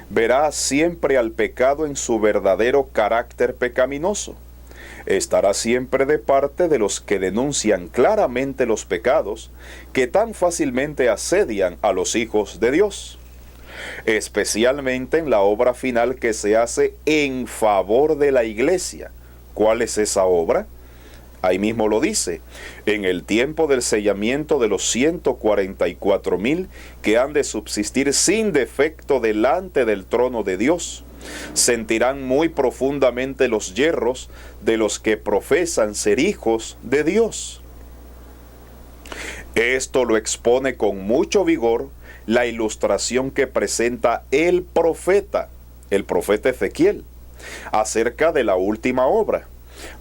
verá siempre al pecado en su verdadero carácter pecaminoso. Estará siempre de parte de los que denuncian claramente los pecados que tan fácilmente asedian a los hijos de Dios, especialmente en la obra final que se hace en favor de la iglesia. ¿Cuál es esa obra? Ahí mismo lo dice: en el tiempo del sellamiento de los 144,000 que han de subsistir sin defecto delante del trono de Dios, sentirán muy profundamente los yerros de los que profesan ser hijos de Dios. Esto lo expone con mucho vigor la ilustración que presenta el profeta Ezequiel, acerca de la última obra,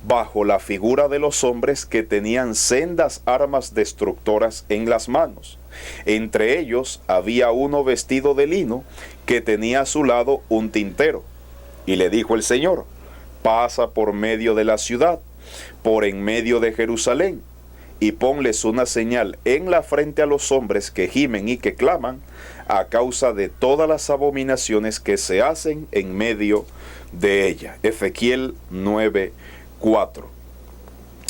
bajo la figura de los hombres que tenían sendas armas destructoras en las manos. Entre ellos había uno vestido de lino que tenía a su lado un tintero. Y le dijo el Señor: pasa por medio de la ciudad, por en medio de Jerusalén, y ponles una señal en la frente a los hombres que gimen y que claman a causa de todas las abominaciones que se hacen en medio de ella. Ezequiel 9:4.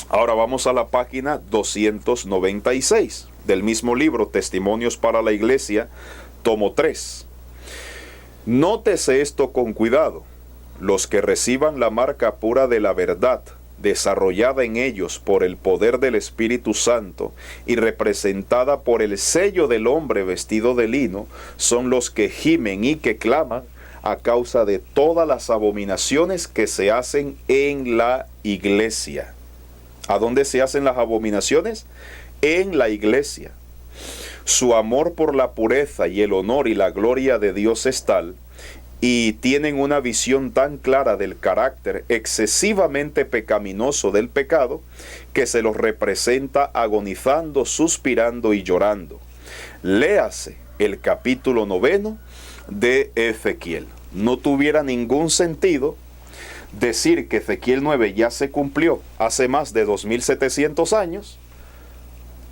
Ahora vamos a la página 296 del mismo libro, Testimonios para la Iglesia, tomo 3. Nótese esto con cuidado: los que reciban la marca pura de la verdad, desarrollada en ellos por el poder del Espíritu Santo y representada por el sello del hombre vestido de lino, son los que gimen y que claman a causa de todas las abominaciones que se hacen en la iglesia. ¿A dónde se hacen las abominaciones? En la iglesia. Su amor por la pureza y el honor y la gloria de Dios es tal, y tienen una visión tan clara del carácter excesivamente pecaminoso del pecado, que se los representa agonizando, suspirando y llorando. Léase el capítulo 9 de Ezequiel. No tuviera ningún sentido decir que Ezequiel 9 ya se cumplió hace más de 2700 años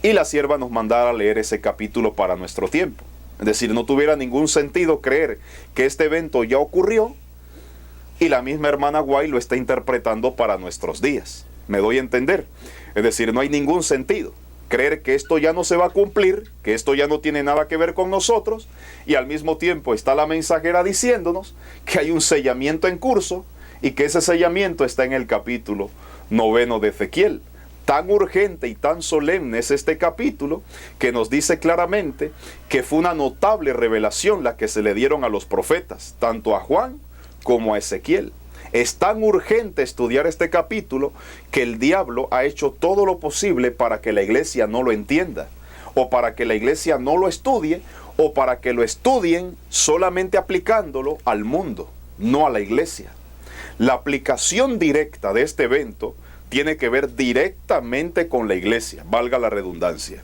y la sierva nos mandara a leer ese capítulo para nuestro tiempo. Es decir, no tuviera ningún sentido creer que este evento ya ocurrió y la misma hermana White lo está interpretando para nuestros días. ¿Me doy a entender? Es decir, no hay ningún sentido creer que esto ya no se va a cumplir, que esto ya no tiene nada que ver con nosotros, y al mismo tiempo está la mensajera diciéndonos que hay un sellamiento en curso y que ese sellamiento está en el capítulo 9 de Ezequiel. Tan urgente y tan solemne es este capítulo que nos dice claramente que fue una notable revelación la que se le dieron a los profetas, tanto a Juan como a Ezequiel. Es tan urgente estudiar este capítulo que el diablo ha hecho todo lo posible para que la iglesia no lo entienda, o para que la iglesia no lo estudie, o para que lo estudien solamente aplicándolo al mundo, no a la iglesia. La aplicación directa de este evento tiene que ver directamente con la iglesia, valga la redundancia.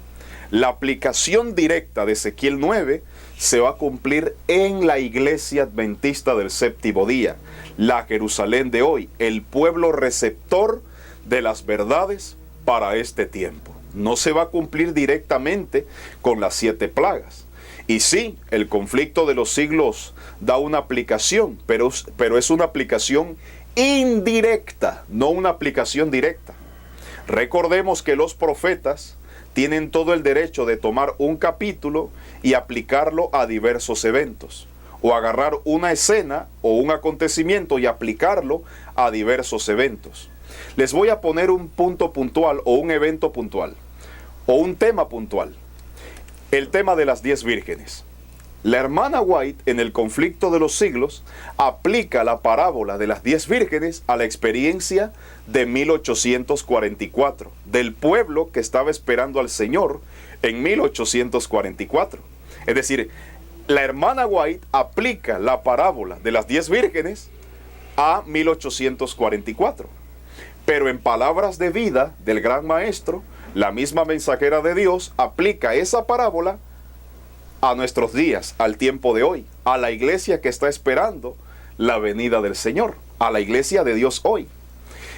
La aplicación directa de Ezequiel 9 se va a cumplir en la iglesia adventista del séptimo día, la Jerusalén de hoy, el pueblo receptor de las verdades para este tiempo. No se va a cumplir directamente con las 7 plagas. Y sí, el conflicto de los siglos da una aplicación, pero es una aplicación indirecta, no una aplicación directa. Recordemos que los profetas tienen todo el derecho de tomar un capítulo y aplicarlo a diversos eventos, o agarrar una escena o un acontecimiento y aplicarlo a diversos eventos. Les voy a poner un punto puntual o un evento puntual o un tema puntual. El tema de las 10 vírgenes. La hermana White, en el conflicto de los siglos, aplica la parábola de las 10 vírgenes a la experiencia de 1844, del pueblo que estaba esperando al Señor en 1844. Es decir, la hermana White aplica la parábola de las 10 vírgenes a 1844. Pero en palabras de vida del gran maestro, la misma mensajera de Dios aplica esa parábola a nuestros días, al tiempo de hoy, a la iglesia que está esperando la venida del Señor. a la iglesia de Dios hoy.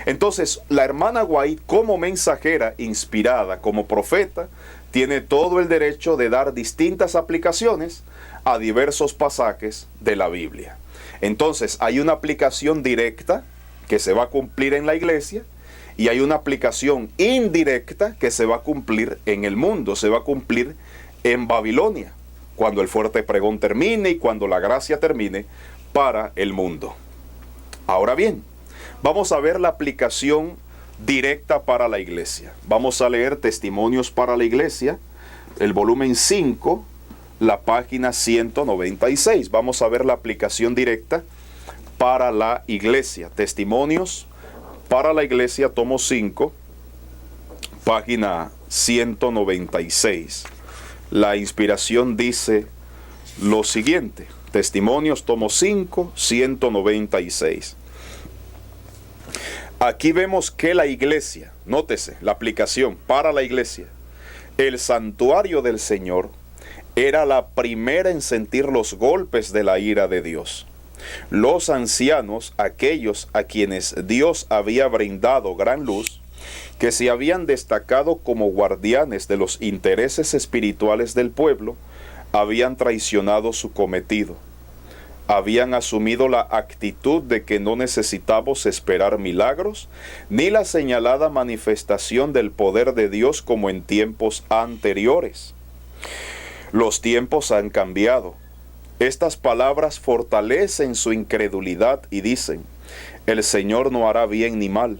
Entonces, la hermana White, como mensajera inspirada, como profeta, tiene todo el derecho de dar distintas aplicaciones a diversos pasajes de la Biblia. Entonces, hay una aplicación directa que se va a cumplir en la iglesia y hay una aplicación indirecta que se va a cumplir en el mundo, se va a cumplir en Babilonia, cuando el fuerte pregón termine y cuando la gracia termine para el mundo. Ahora bien, vamos a ver la aplicación directa para la iglesia. Vamos a leer Testimonios para la Iglesia, el volumen 5, la página 196. Vamos a ver la aplicación directa para la iglesia. Testimonios para la Iglesia, tomo 5, página 196. La inspiración dice lo siguiente. Testimonios, tomo 5, 196. Aquí vemos que la iglesia, nótese, la aplicación para la iglesia, el santuario del Señor, era la primera en sentir los golpes de la ira de Dios. Los ancianos, aquellos a quienes Dios había brindado gran luz, que se habían destacado como guardianes de los intereses espirituales del pueblo, habían traicionado su cometido. Habían asumido la actitud de que no necesitamos esperar milagros, ni la señalada manifestación del poder de Dios como en tiempos anteriores. Los tiempos han cambiado. Estas palabras fortalecen su incredulidad y dicen: el Señor no hará bien ni mal.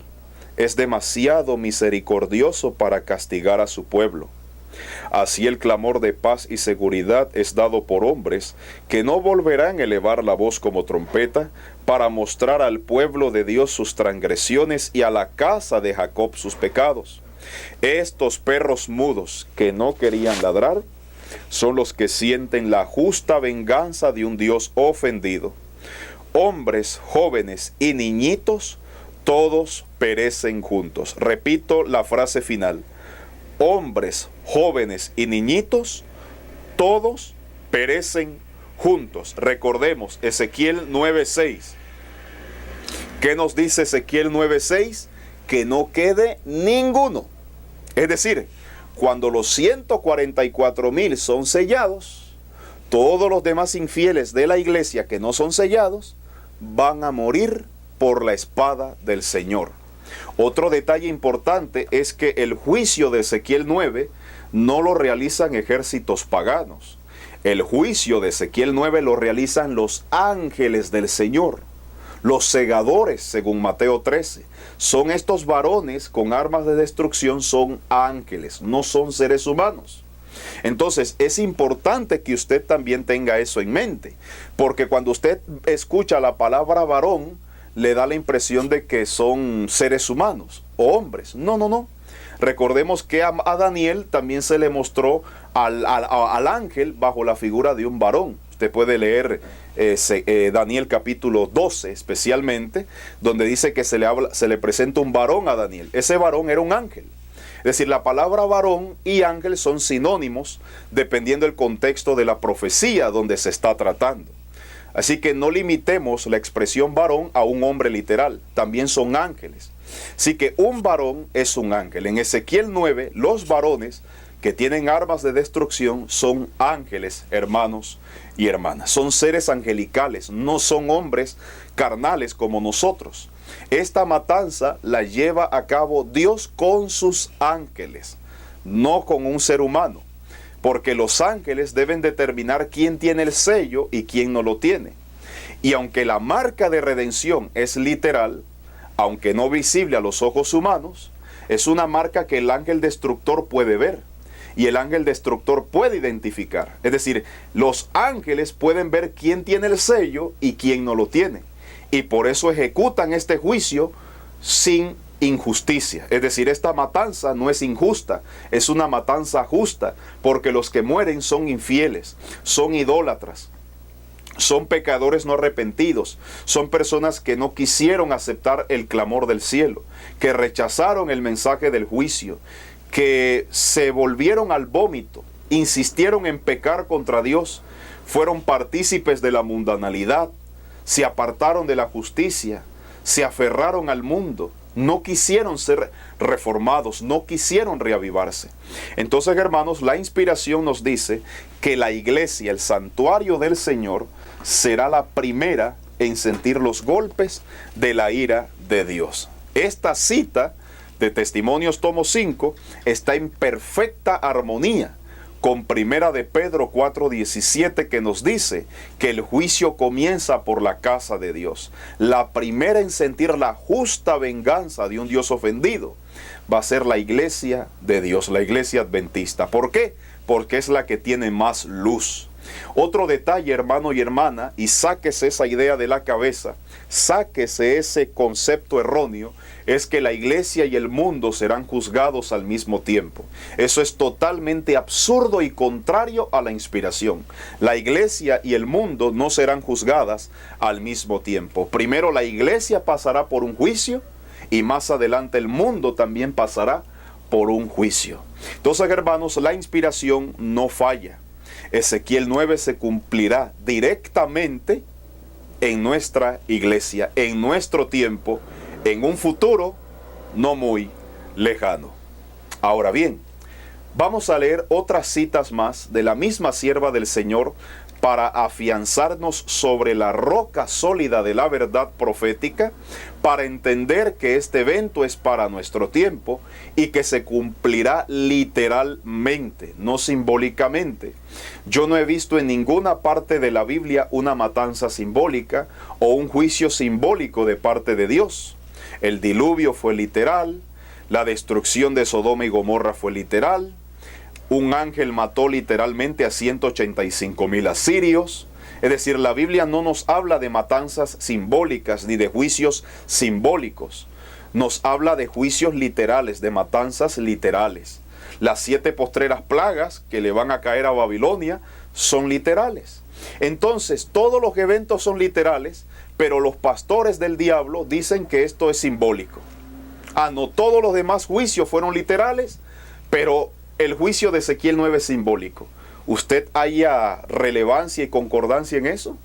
Es demasiado misericordioso para castigar a su pueblo. Así el clamor de paz y seguridad es dado por hombres que no volverán a elevar la voz como trompeta para mostrar al pueblo de Dios sus transgresiones y a la casa de Jacob sus pecados. Estos perros mudos que no querían ladrar son los que sienten la justa venganza de un Dios ofendido. Hombres, jóvenes y niñitos, todos perecen juntos. Repito la frase final. Hombres, jóvenes y niñitos, todos perecen juntos. Recordemos Ezequiel 9:6. ¿Qué nos dice Ezequiel 9:6? Que no quede ninguno. Es decir, cuando los 144,000 son sellados, todos los demás infieles de la iglesia que no son sellados van a morir por la espada del Señor. Otro detalle importante es que el juicio de Ezequiel 9 no lo realizan ejércitos paganos. El juicio de Ezequiel 9 lo realizan los ángeles del Señor, los segadores, según Mateo 13. Son estos varones con armas de destrucción, son ángeles, no son seres humanos. Entonces es importante que usted también tenga eso en mente, porque cuando usted escucha la palabra varón, le da la impresión de que son seres humanos o hombres. No. Recordemos que a Daniel también se le mostró al ángel bajo la figura de un varón. Usted puede leer Daniel capítulo 12 especialmente, donde dice que se le presenta un varón a Daniel. Ese varón era un ángel. Es decir, la palabra varón y ángel son sinónimos dependiendo del contexto de la profecía donde se está tratando. Así que no limitemos la expresión varón a un hombre literal, también son ángeles. Así que un varón es un ángel. En Ezequiel 9, los varones que tienen armas de destrucción son ángeles, hermanos y hermanas. Son seres angelicales, no son hombres carnales como nosotros. Esta matanza la lleva a cabo Dios con sus ángeles, no con un ser humano. Porque los ángeles deben determinar quién tiene el sello y quién no lo tiene. Y aunque la marca de redención es literal, aunque no visible a los ojos humanos, es una marca que el ángel destructor puede ver y el ángel destructor puede identificar. Es decir, los ángeles pueden ver quién tiene el sello y quién no lo tiene. Y por eso ejecutan este juicio sin injusticia. Es decir, esta matanza no es injusta, es una matanza justa, porque los que mueren son infieles, son idólatras, son pecadores no arrepentidos, son personas que no quisieron aceptar el clamor del cielo, que rechazaron el mensaje del juicio, que se volvieron al vómito, insistieron en pecar contra Dios, fueron partícipes de la mundanalidad, se apartaron de la justicia, se aferraron al mundo, no quisieron ser reformados, no quisieron reavivarse. Entonces, hermanos, la inspiración nos dice que la iglesia, el santuario del Señor, será la primera en sentir los golpes de la ira de Dios. Esta cita de Testimonios tomo 5 está en perfecta armonía con Primera de Pedro 4:17, que nos dice que el juicio comienza por la casa de Dios. La primera en sentir la justa venganza de un Dios ofendido va a ser la iglesia de Dios, la iglesia adventista. ¿Por qué? Porque es la que tiene más luz. Otro detalle, hermano y hermana, y sáquese esa idea de la cabeza, sáquese ese concepto erróneo, es que la iglesia y el mundo serán juzgados al mismo tiempo. Eso es totalmente absurdo y contrario a la inspiración. La iglesia y el mundo no serán juzgadas al mismo tiempo. Primero la iglesia pasará por un juicio y más adelante el mundo también pasará por un juicio. Entonces, hermanos, la inspiración no falla. Ezequiel 9 se cumplirá directamente en nuestra iglesia, en nuestro tiempo, en un futuro no muy lejano. Ahora bien, vamos a leer otras citas más de la misma sierva del Señor para afianzarnos sobre la roca sólida de la verdad profética, para entender que este evento es para nuestro tiempo y que se cumplirá literalmente, no simbólicamente. Yo no he visto en ninguna parte de la Biblia una matanza simbólica o un juicio simbólico de parte de Dios. El diluvio fue literal, la destrucción de Sodoma y Gomorra fue literal, un ángel mató literalmente a 185,000 asirios. Es decir, la Biblia no nos habla de matanzas simbólicas ni de juicios simbólicos. Nos habla de juicios literales, de matanzas literales. Las 7 postreras plagas que le van a caer a Babilonia son literales. Entonces, todos los eventos son literales, pero los pastores del diablo dicen que esto es simbólico. No todos los demás juicios fueron literales, pero el juicio de Ezequiel 9 es simbólico. ¿Usted haya relevancia y concordancia en eso?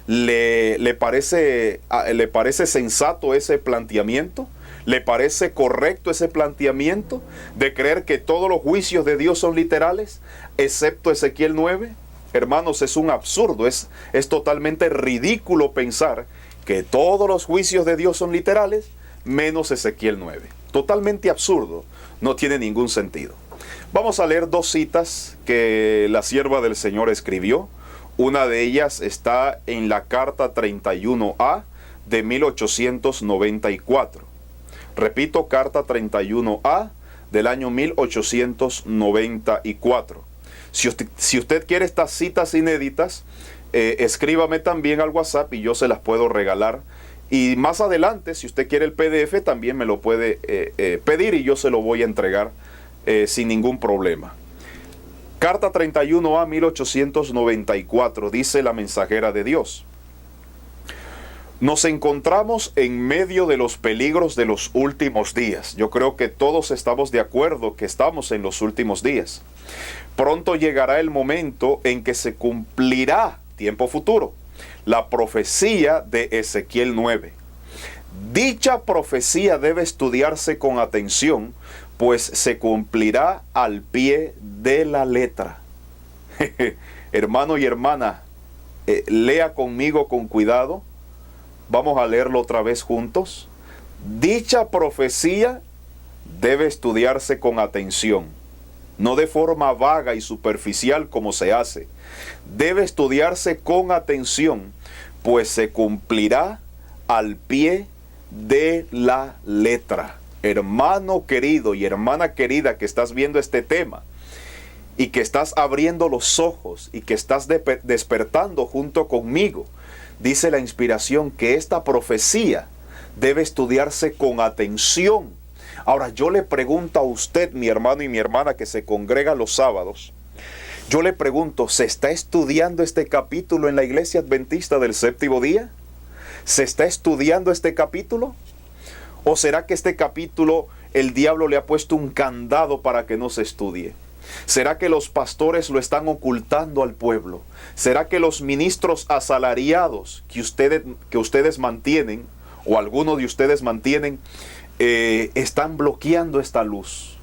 ¿Le parece sensato ese planteamiento? ¿Le parece correcto ese planteamiento de creer que todos los juicios de Dios son literales, excepto Ezequiel 9? Hermanos, es un absurdo, es totalmente ridículo pensar que todos los juicios de Dios son literales, menos Ezequiel 9. Totalmente absurdo, no tiene ningún sentido. Vamos a leer 2 citas que la sierva del Señor escribió. Una de ellas está en la carta 31A de 1894. Repito, carta 31A del año 1894. Si usted quiere estas citas inéditas, escríbame también al WhatsApp y yo se las puedo regalar. Y más adelante, si usted quiere el PDF, también me lo puede pedir y yo se lo voy a entregar sin ningún problema. Carta 31A 1894, dice la mensajera de Dios: nos encontramos en medio de los peligros de los últimos días. Yo creo que todos estamos de acuerdo que estamos en los últimos días. Pronto llegará el momento en que se cumplirá, tiempo futuro, la profecía de Ezequiel 9. Dicha profecía debe estudiarse con atención, pues se cumplirá al pie de la letra. Hermano y hermana, lea conmigo con cuidado. Vamos a leerlo otra vez juntos. Dicha profecía debe estudiarse con atención, no de forma vaga y superficial como se hace. Debe estudiarse con atención, pues se cumplirá al pie de la letra. Hermano querido y hermana querida que estás viendo este tema y que estás abriendo los ojos y que estás despertando junto conmigo, dice la inspiración que esta profecía debe estudiarse con atención. Ahora yo le pregunto a usted, mi hermano y mi hermana que se congrega los sábados, yo le pregunto, ¿se está estudiando este capítulo en la iglesia adventista del séptimo día? ¿Se está estudiando este capítulo? ¿O será que este capítulo el diablo le ha puesto un candado para que no se estudie? ¿Será que los pastores lo están ocultando al pueblo? ¿Será que los ministros asalariados que ustedes mantienen o algunos de ustedes mantienen, están bloqueando esta luz.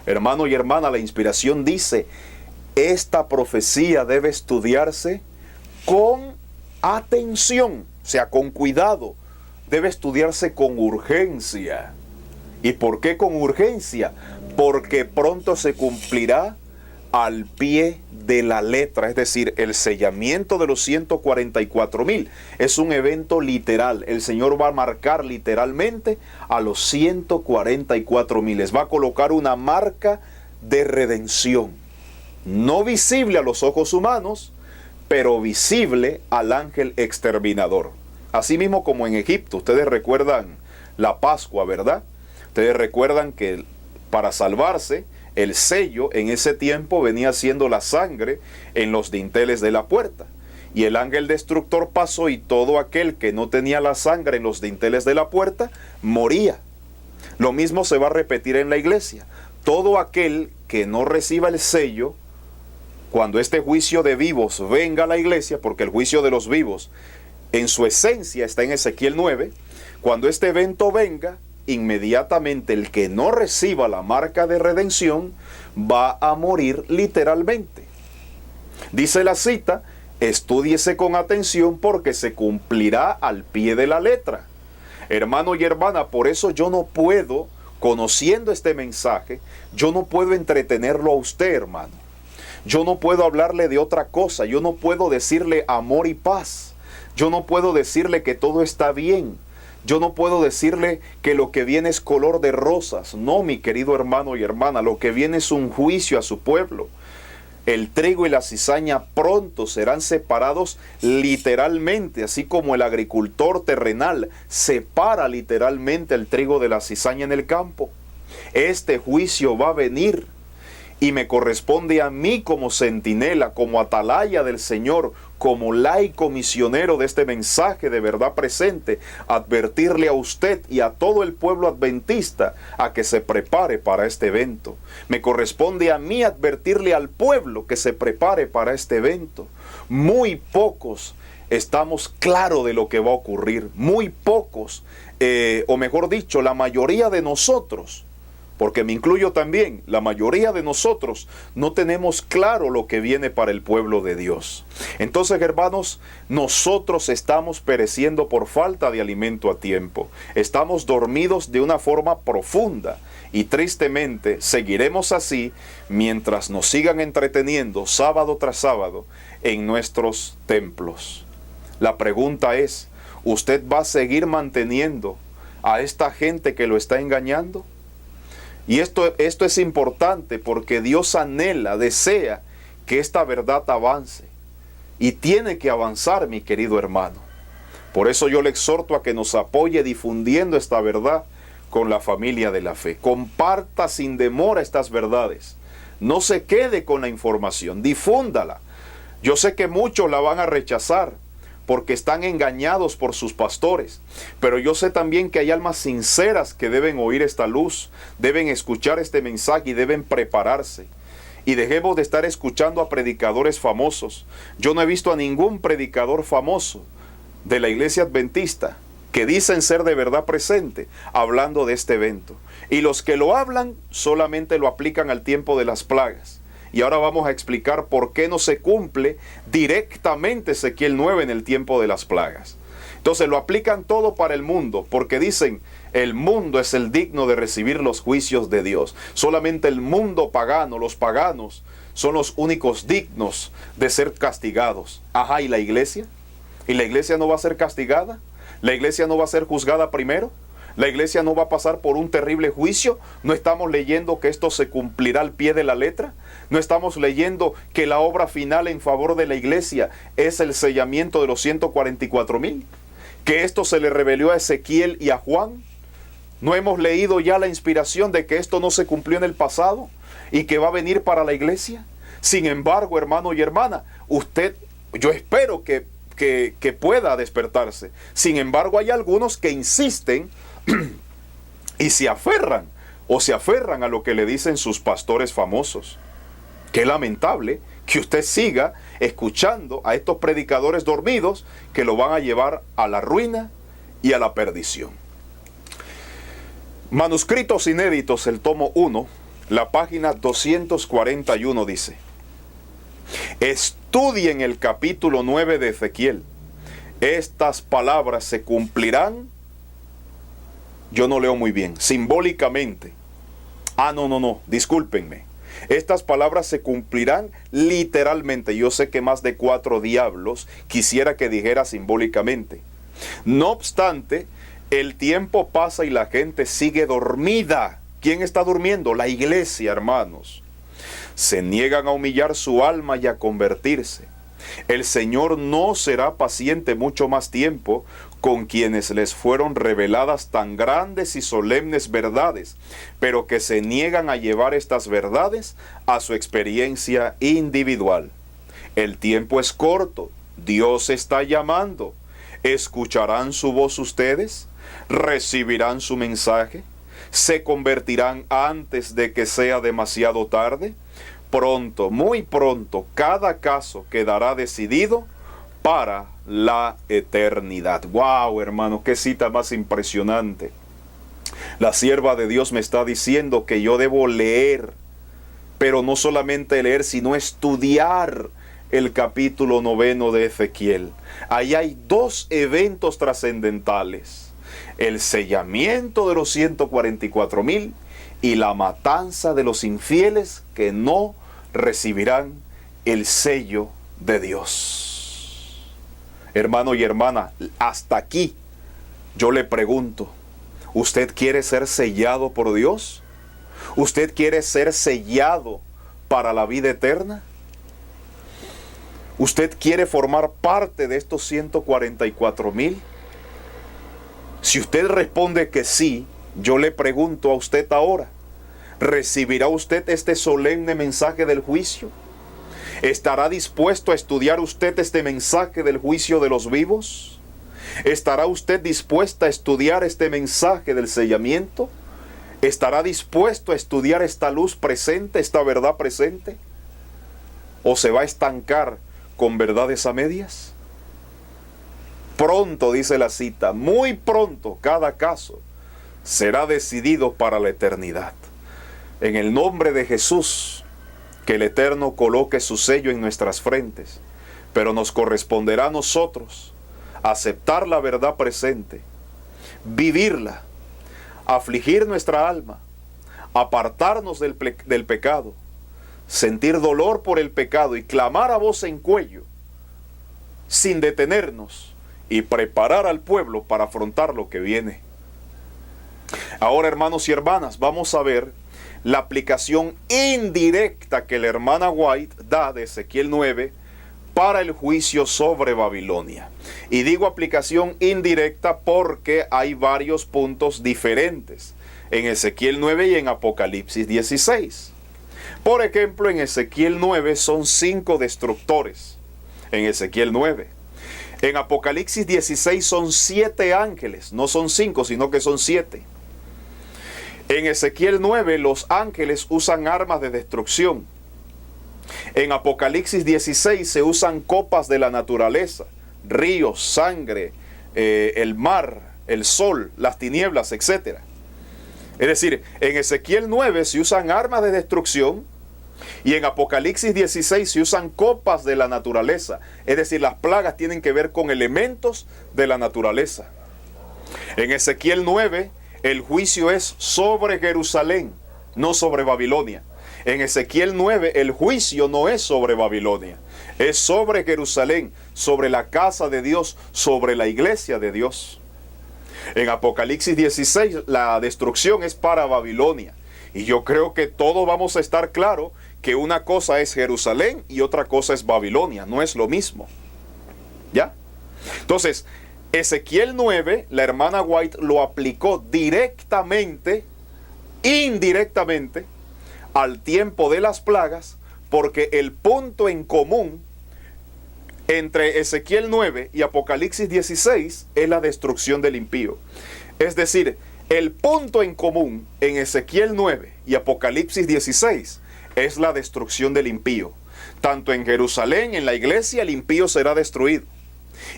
Hermano y hermana, la inspiración dice, esta profecía debe estudiarse con atención, o sea, con cuidado, debe estudiarse con urgencia. ¿Y por qué con urgencia? Porque pronto se cumplirá al pie de la letra, es decir, el sellamiento de los 144,000 es un evento literal. El Señor va a marcar literalmente a los 144,000, les va a colocar una marca de redención, no visible a los ojos humanos, pero visible al ángel exterminador. Así mismo como en Egipto, ustedes recuerdan la Pascua, ¿verdad? Ustedes recuerdan que para salvarse, el sello en ese tiempo venía siendo la sangre en los dinteles de la puerta. Y el ángel destructor pasó y todo aquel que no tenía la sangre en los dinteles de la puerta, moría. Lo mismo se va a repetir en la iglesia. Todo aquel que no reciba el sello, cuando este juicio de vivos venga a la iglesia, porque el juicio de los vivos en su esencia está en Ezequiel 9, cuando este evento venga, inmediatamente el que no reciba la marca de redención va a morir literalmente. Dice la cita, estúdiese con atención porque se cumplirá al pie de la letra. Hermano y hermana, por eso yo no puedo, conociendo este mensaje, yo no puedo entretenerlo a usted, hermano. Yo no puedo hablarle de otra cosa, yo no puedo decirle amor y paz. Yo no puedo decirle que todo está bien. Yo no puedo decirle que lo que viene es color de rosas. No, mi querido hermano y hermana, lo que viene es un juicio a su pueblo. El trigo y la cizaña pronto serán separados literalmente, así como el agricultor terrenal separa literalmente el trigo de la cizaña en el campo. Este juicio va a venir y me corresponde a mí como centinela, como atalaya del Señor, como laico misionero de este mensaje de verdad presente, advertirle a usted y a todo el pueblo adventista a que se prepare para este evento. Me corresponde a mí advertirle al pueblo que se prepare para este evento. Muy pocos estamos claros de lo que va a ocurrir. Muy pocos, o mejor dicho, la mayoría de nosotros, porque me incluyo también, la mayoría de nosotros no tenemos claro lo que viene para el pueblo de Dios. Entonces, hermanos, nosotros estamos pereciendo por falta de alimento a tiempo. Estamos dormidos de una forma profunda y tristemente seguiremos así mientras nos sigan entreteniendo sábado tras sábado en nuestros templos. La pregunta es, ¿usted va a seguir manteniendo a esta gente que lo está engañando? Y esto es importante porque Dios anhela, desea que esta verdad avance. Y tiene que avanzar, mi querido hermano. Por eso yo le exhorto a que nos apoye difundiendo esta verdad con la familia de la fe. Comparta sin demora estas verdades. No se quede con la información, difúndala. Yo sé que muchos la van a rechazar porque están engañados por sus pastores. Pero yo sé también que hay almas sinceras que deben oír esta luz, deben escuchar este mensaje y deben prepararse. Y dejemos de estar escuchando a predicadores famosos. Yo no he visto a ningún predicador famoso de la iglesia adventista que dicen ser de verdad presente hablando de este evento. Y los que lo hablan solamente lo aplican al tiempo de las plagas. Y ahora vamos a explicar por qué no se cumple directamente Ezequiel 9 en el tiempo de las plagas. Entonces lo aplican todo para el mundo, porque dicen, el mundo es el digno de recibir los juicios de Dios. Solamente el mundo pagano, los paganos, son los únicos dignos de ser castigados. Ajá, ¿y la iglesia? ¿Y la iglesia no va a ser castigada? ¿La iglesia no va a ser juzgada primero? ¿La iglesia no va a pasar por un terrible juicio? ¿No estamos leyendo que esto se cumplirá al pie de la letra? ¿No estamos leyendo que la obra final en favor de la iglesia es el sellamiento de los 144,000? ¿Que esto se le reveló a Ezequiel y a Juan? ¿No hemos leído ya la inspiración de que esto no se cumplió en el pasado y que va a venir para la iglesia? Sin embargo, hermano y hermana, yo espero que pueda despertarse. Sin embargo, hay algunos que insisten y se aferran a lo que le dicen sus pastores famosos. Qué lamentable que usted siga escuchando a estos predicadores dormidos que lo van a llevar a la ruina y a la perdición. Manuscritos inéditos, el tomo 1, la página 241 dice: estudien el capítulo 9 de Ezequiel. Estas palabras se cumplirán, yo no leo muy bien, simbólicamente. No, discúlpenme. Estas palabras se cumplirán literalmente. Yo sé que más de 4 diablos quisiera que dijera simbólicamente. No obstante, el tiempo pasa y la gente sigue dormida. ¿Quién está durmiendo? La iglesia, hermanos. Se niegan a humillar su alma y a convertirse. El Señor no será paciente mucho más tiempo con quienes les fueron reveladas tan grandes y solemnes verdades, pero que se niegan a llevar estas verdades a su experiencia individual. El tiempo es corto, Dios está llamando. ¿Escucharán su voz ustedes? ¿Recibirán su mensaje? ¿Se convertirán antes de que sea demasiado tarde? Pronto, muy pronto, cada caso quedará decidido para la eternidad. ¡Wow, hermano! ¡Qué cita más impresionante! La sierva de Dios me está diciendo que yo debo leer, pero no solamente leer, sino estudiar el capítulo 9 de Ezequiel. Ahí hay 2 eventos trascendentales: el sellamiento de los 144,000 y la matanza de los infieles que no recibirán el sello de Dios. Hermano y hermana, hasta aquí yo le pregunto, ¿usted quiere ser sellado por Dios? ¿Usted quiere ser sellado para la vida eterna? ¿Usted quiere formar parte de estos 144,000? Si usted responde que sí, yo le pregunto a usted ahora, ¿recibirá usted este solemne mensaje del juicio? ¿Estará dispuesto a estudiar usted este mensaje del juicio de los vivos? ¿Estará usted dispuesta a estudiar este mensaje del sellamiento? ¿Estará dispuesto a estudiar esta luz presente, esta verdad presente? ¿O se va a estancar con verdades a medias? Pronto, dice la cita, muy pronto cada caso será decidido para la eternidad. En el nombre de Jesús, que el Eterno coloque su sello en nuestras frentes, pero nos corresponderá a nosotros aceptar la verdad presente, vivirla, afligir nuestra alma, apartarnos del pecado, sentir dolor por el pecado y clamar a voz en cuello, sin detenernos, y preparar al pueblo para afrontar lo que viene. Ahora, hermanos y hermanas, vamos a ver la aplicación indirecta que la hermana White da de Ezequiel 9 para el juicio sobre Babilonia. Y digo aplicación indirecta porque hay varios puntos diferentes en Ezequiel 9 y en Apocalipsis 16. Por ejemplo, en Ezequiel 9 son 5 destructores. En Ezequiel 9. En Apocalipsis 16 son 7 ángeles. No son 5, sino que son 7. En Ezequiel 9 los ángeles usan armas de destrucción. En Apocalipsis 16 se usan copas de la naturaleza, ríos, sangre, el mar, el sol, las tinieblas, etc. Es decir, en Ezequiel 9 se usan armas de destrucción y en Apocalipsis 16 se usan copas de la naturaleza. Es decir, las plagas tienen que ver con elementos de la naturaleza. En Ezequiel 9 el juicio es sobre Jerusalén, no sobre Babilonia. En Ezequiel 9 el juicio no es sobre Babilonia, es sobre Jerusalén, sobre la casa de Dios, sobre la iglesia de Dios. En Apocalipsis 16 la destrucción es para Babilonia. Y yo creo que todos vamos a estar claros que una cosa es Jerusalén y otra cosa es Babilonia, no es lo mismo. ¿Ya? Entonces, Ezequiel 9, la hermana White lo aplicó directamente, indirectamente, al tiempo de las plagas, porque el punto en común entre Ezequiel 9 y Apocalipsis 16 es la destrucción del impío. Es decir, el punto en común en Ezequiel 9 y Apocalipsis 16 es la destrucción del impío. Tanto en Jerusalén, en la iglesia, el impío será destruido.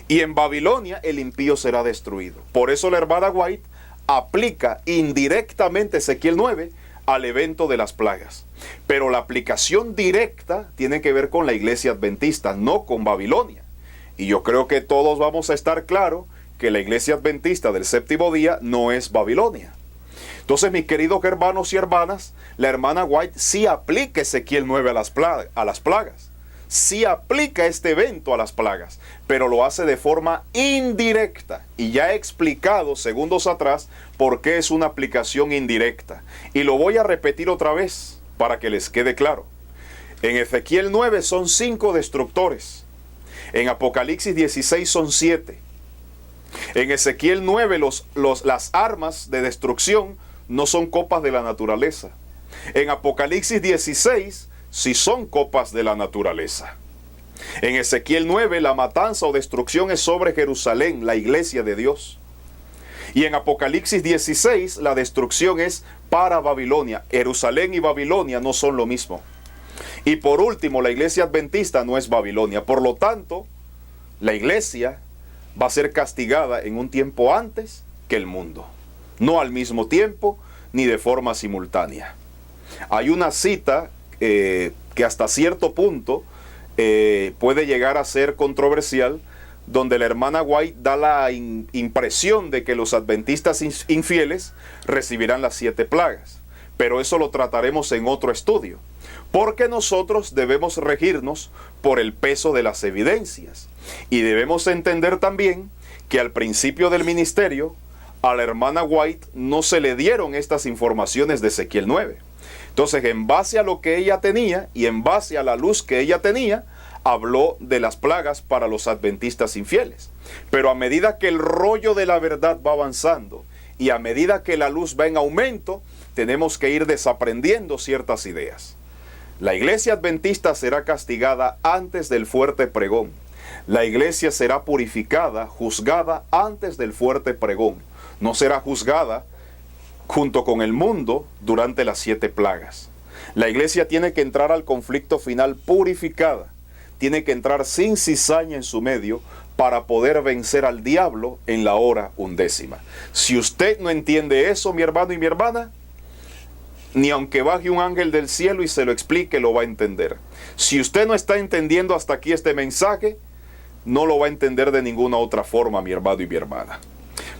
y en Babilonia el impío será destruido. Por eso la hermana White aplica indirectamente Ezequiel 9 al evento de las plagas. Pero la aplicación directa tiene que ver con la iglesia adventista, no con Babilonia. Y yo creo que todos vamos a estar claros que la iglesia adventista del séptimo día no es Babilonia. Entonces, mis queridos hermanos y hermanas, la hermana White sí aplica Ezequiel 9 a las plagas. Sí aplica este evento a las plagas, pero lo hace de forma indirecta. Y ya he explicado segundos atrás por qué es una aplicación indirecta. Y lo voy a repetir otra vez para que les quede claro. En Ezequiel 9 son 5 destructores. En Apocalipsis 16 son 7. En Ezequiel 9 las armas de destrucción no son copas de la naturaleza. En Apocalipsis 16 sí son copas de la naturaleza. En Ezequiel 9 la matanza o destrucción es sobre Jerusalén, la iglesia de Dios. Y en Apocalipsis 16 la destrucción es para Babilonia. Jerusalén y Babilonia no son lo mismo. Y por último, la iglesia adventista no es Babilonia. Por lo tanto, la iglesia va a ser castigada en un tiempo antes que el mundo. No al mismo tiempo ni de forma simultánea. Hay una cita que hasta cierto punto puede llegar a ser controversial, donde la hermana White da la impresión de que los adventistas infieles recibirán las 7 plagas. Pero eso lo trataremos en otro estudio, porque nosotros debemos regirnos por el peso de las evidencias. Y debemos entender también que al principio del ministerio, a la hermana White no se le dieron estas informaciones de Ezequiel 9. Entonces, en base a lo que ella tenía y en base a la luz que ella tenía, habló de las plagas para los adventistas infieles. Pero a medida que el rollo de la verdad va avanzando y a medida que la luz va en aumento, tenemos que ir desaprendiendo ciertas ideas. La iglesia adventista será castigada antes del fuerte pregón. La iglesia será purificada, juzgada antes del fuerte pregón. No será juzgada junto con el mundo durante las 7 plagas. La iglesia tiene que entrar al conflicto final purificada. Tiene que entrar sin cizaña en su medio para poder vencer al diablo en la hora 11. Si usted no entiende eso, mi hermano y mi hermana, ni aunque baje un ángel del cielo y se lo explique, lo va a entender. Si usted no está entendiendo hasta aquí este mensaje, no lo va a entender de ninguna otra forma, mi hermano y mi hermana.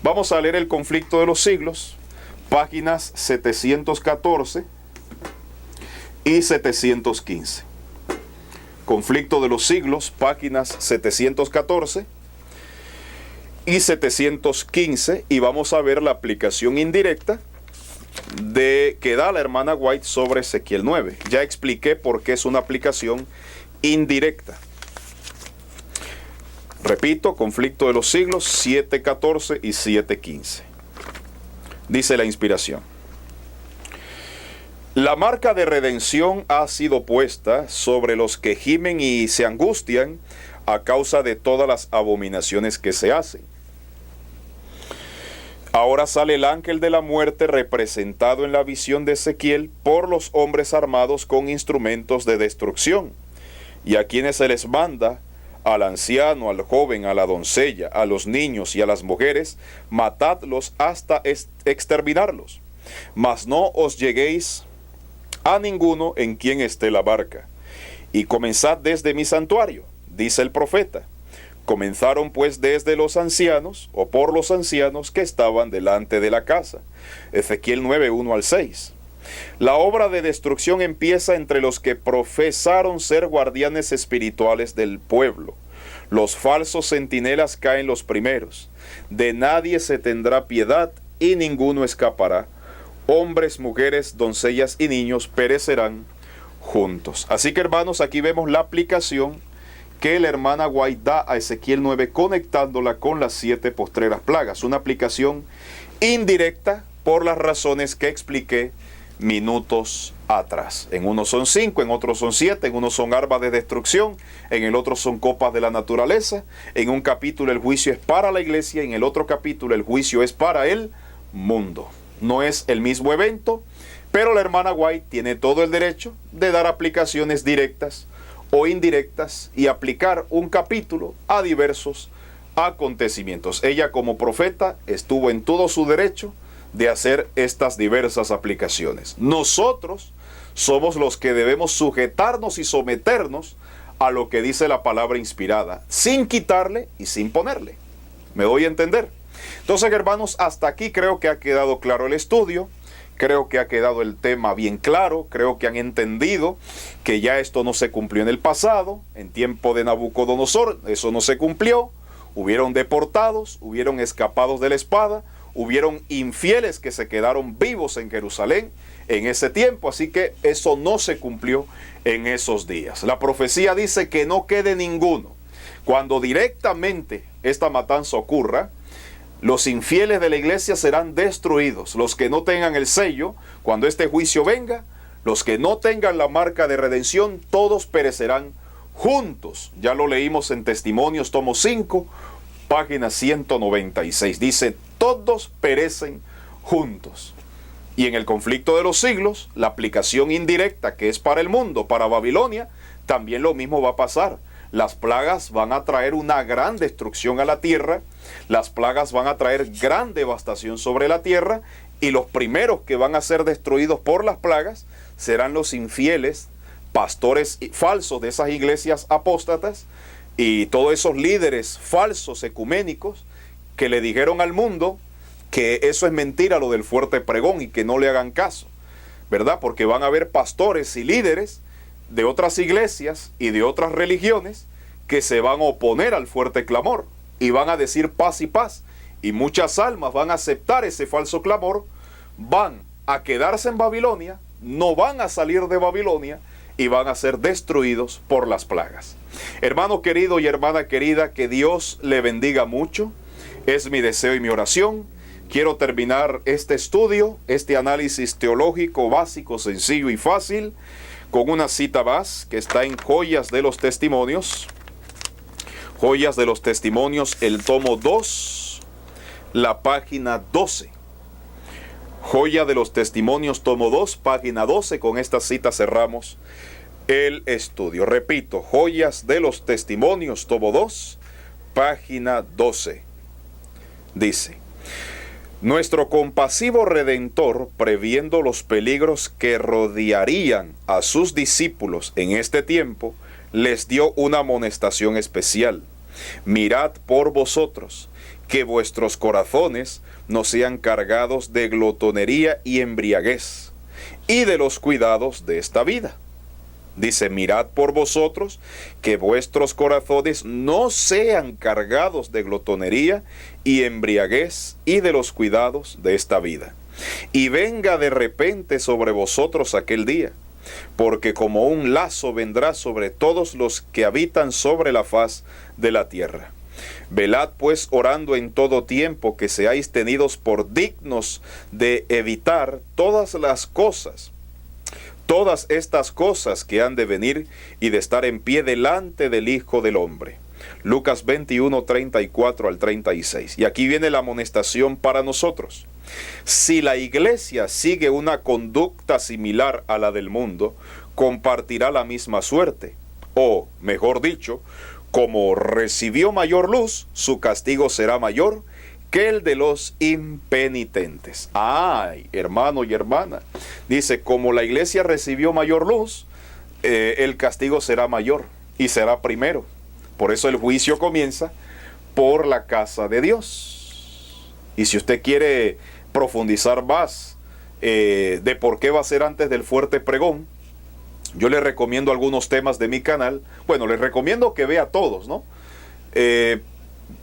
Vamos a leer el conflicto de los siglos, páginas 714 y 715. Conflicto de los siglos, páginas 714 y 715, y vamos a ver la aplicación indirecta que da la hermana White sobre Ezequiel 9. Ya expliqué por qué es una aplicación indirecta. Repito, conflicto de los siglos 7:14 y 7:15. Dice la inspiración: la marca de redención ha sido puesta sobre los que gimen y se angustian a causa de todas las abominaciones que se hacen. Ahora sale el ángel de la muerte representado en la visión de Ezequiel por los hombres armados con instrumentos de destrucción, y a quienes se les manda, al anciano, al joven, a la doncella, a los niños y a las mujeres, matadlos hasta exterminarlos. Mas no os lleguéis a ninguno en quien esté la barca. Y comenzad desde mi santuario, dice el profeta. Comenzaron pues desde los ancianos, o por los ancianos que estaban delante de la casa. Ezequiel 9, 1-6. La obra de destrucción empieza entre los que profesaron ser guardianes espirituales del pueblo. Los falsos centinelas caen los primeros. De nadie se tendrá piedad y ninguno escapará. Hombres, mujeres, doncellas y niños perecerán juntos. Así que, hermanos, aquí vemos la aplicación que la hermana White da a Ezequiel 9, conectándola con las 7 postreras plagas. Una aplicación indirecta por las razones que expliqué minutos atrás. En unos son 5, en otros son 7, en unos son armas de destrucción, en el otro son copas de la naturaleza. En un capítulo el juicio es para la iglesia, en el otro capítulo el juicio es para el mundo. No es el mismo evento, pero la hermana White tiene todo el derecho de dar aplicaciones directas o indirectas y aplicar un capítulo a diversos acontecimientos. Ella como profeta estuvo en todo su derecho de hacer estas diversas aplicaciones. Nosotros somos los que debemos sujetarnos y someternos a lo que dice la palabra inspirada, sin quitarle y sin ponerle. ¿Me doy a entender? Entonces, hermanos, hasta aquí creo que ha quedado claro el estudio. Creo que ha quedado el tema bien claro. Creo que han entendido que ya esto no se cumplió en el pasado. En tiempo de Nabucodonosor, eso no se cumplió. Hubieron deportados, hubieron escapados de la espada, hubieron infieles que se quedaron vivos en Jerusalén en ese tiempo. Así que eso no se cumplió en esos días. La profecía dice que no quede ninguno. Cuando directamente esta matanza ocurra, los infieles de la iglesia serán destruidos. Los que no tengan el sello, cuando este juicio venga, los que no tengan la marca de redención, todos perecerán juntos. Ya lo leímos en Testimonios, tomo 5, página 196. Dice, todos perecen juntos. Y en el conflicto de los siglos, la aplicación indirecta que es para el mundo, para Babilonia, también lo mismo va a pasar. Las plagas van a traer una gran destrucción a la tierra, las plagas van a traer gran devastación sobre la tierra, y los primeros que van a ser destruidos por las plagas serán los infieles, pastores falsos de esas iglesias apóstatas, y todos esos líderes falsos ecuménicos que le dijeron al mundo que eso es mentira, lo del fuerte pregón, y que no le hagan caso, ¿verdad? Porque van a haber pastores y líderes de otras iglesias y de otras religiones que se van a oponer al fuerte clamor y van a decir paz y paz, y muchas almas van a aceptar ese falso clamor, van a quedarse en Babilonia, no van a salir de Babilonia y van a ser destruidos por las plagas. Hermano querido y hermana querida, que Dios le bendiga mucho, es mi deseo y mi oración. Quiero terminar este estudio, este análisis teológico básico, sencillo y fácil, con una cita más que está en Joyas de los Testimonios. Joyas de los Testimonios, el tomo 2, la página 12. Joya de los Testimonios, tomo 2, página 12. Con esta cita cerramos el estudio. Repito, Joyas de los Testimonios, tomo 2, página 12. Dice: nuestro compasivo Redentor, previendo los peligros que rodearían a sus discípulos en este tiempo, les dio una amonestación especial. Mirad por vosotros, que vuestros corazones no sean cargados de glotonería y embriaguez, y de los cuidados de esta vida. Dice, mirad por vosotros, que vuestros corazones no sean cargados de glotonería y embriaguez y de los cuidados de esta vida. Y venga de repente sobre vosotros aquel día, porque como un lazo vendrá sobre todos los que habitan sobre la faz de la tierra. Velad pues orando en todo tiempo, que seáis tenidos por dignos de evitar todas estas cosas que han de venir, y de estar en pie delante del Hijo del Hombre. Lucas 21, 34 al 36. Y aquí viene la amonestación para nosotros. Si la iglesia sigue una conducta similar a la del mundo, compartirá la misma suerte. O, mejor dicho, como recibió mayor luz, su castigo será mayor que el de los impenitentes. Ay, hermano y hermana, dice, como la iglesia recibió mayor luz, el castigo será mayor y será primero. Por eso el juicio comienza por la casa de Dios. Y si usted quiere profundizar más de por qué va a ser antes del fuerte pregón, yo le recomiendo algunos temas de mi canal. Bueno, les recomiendo que vea todos, ¿no?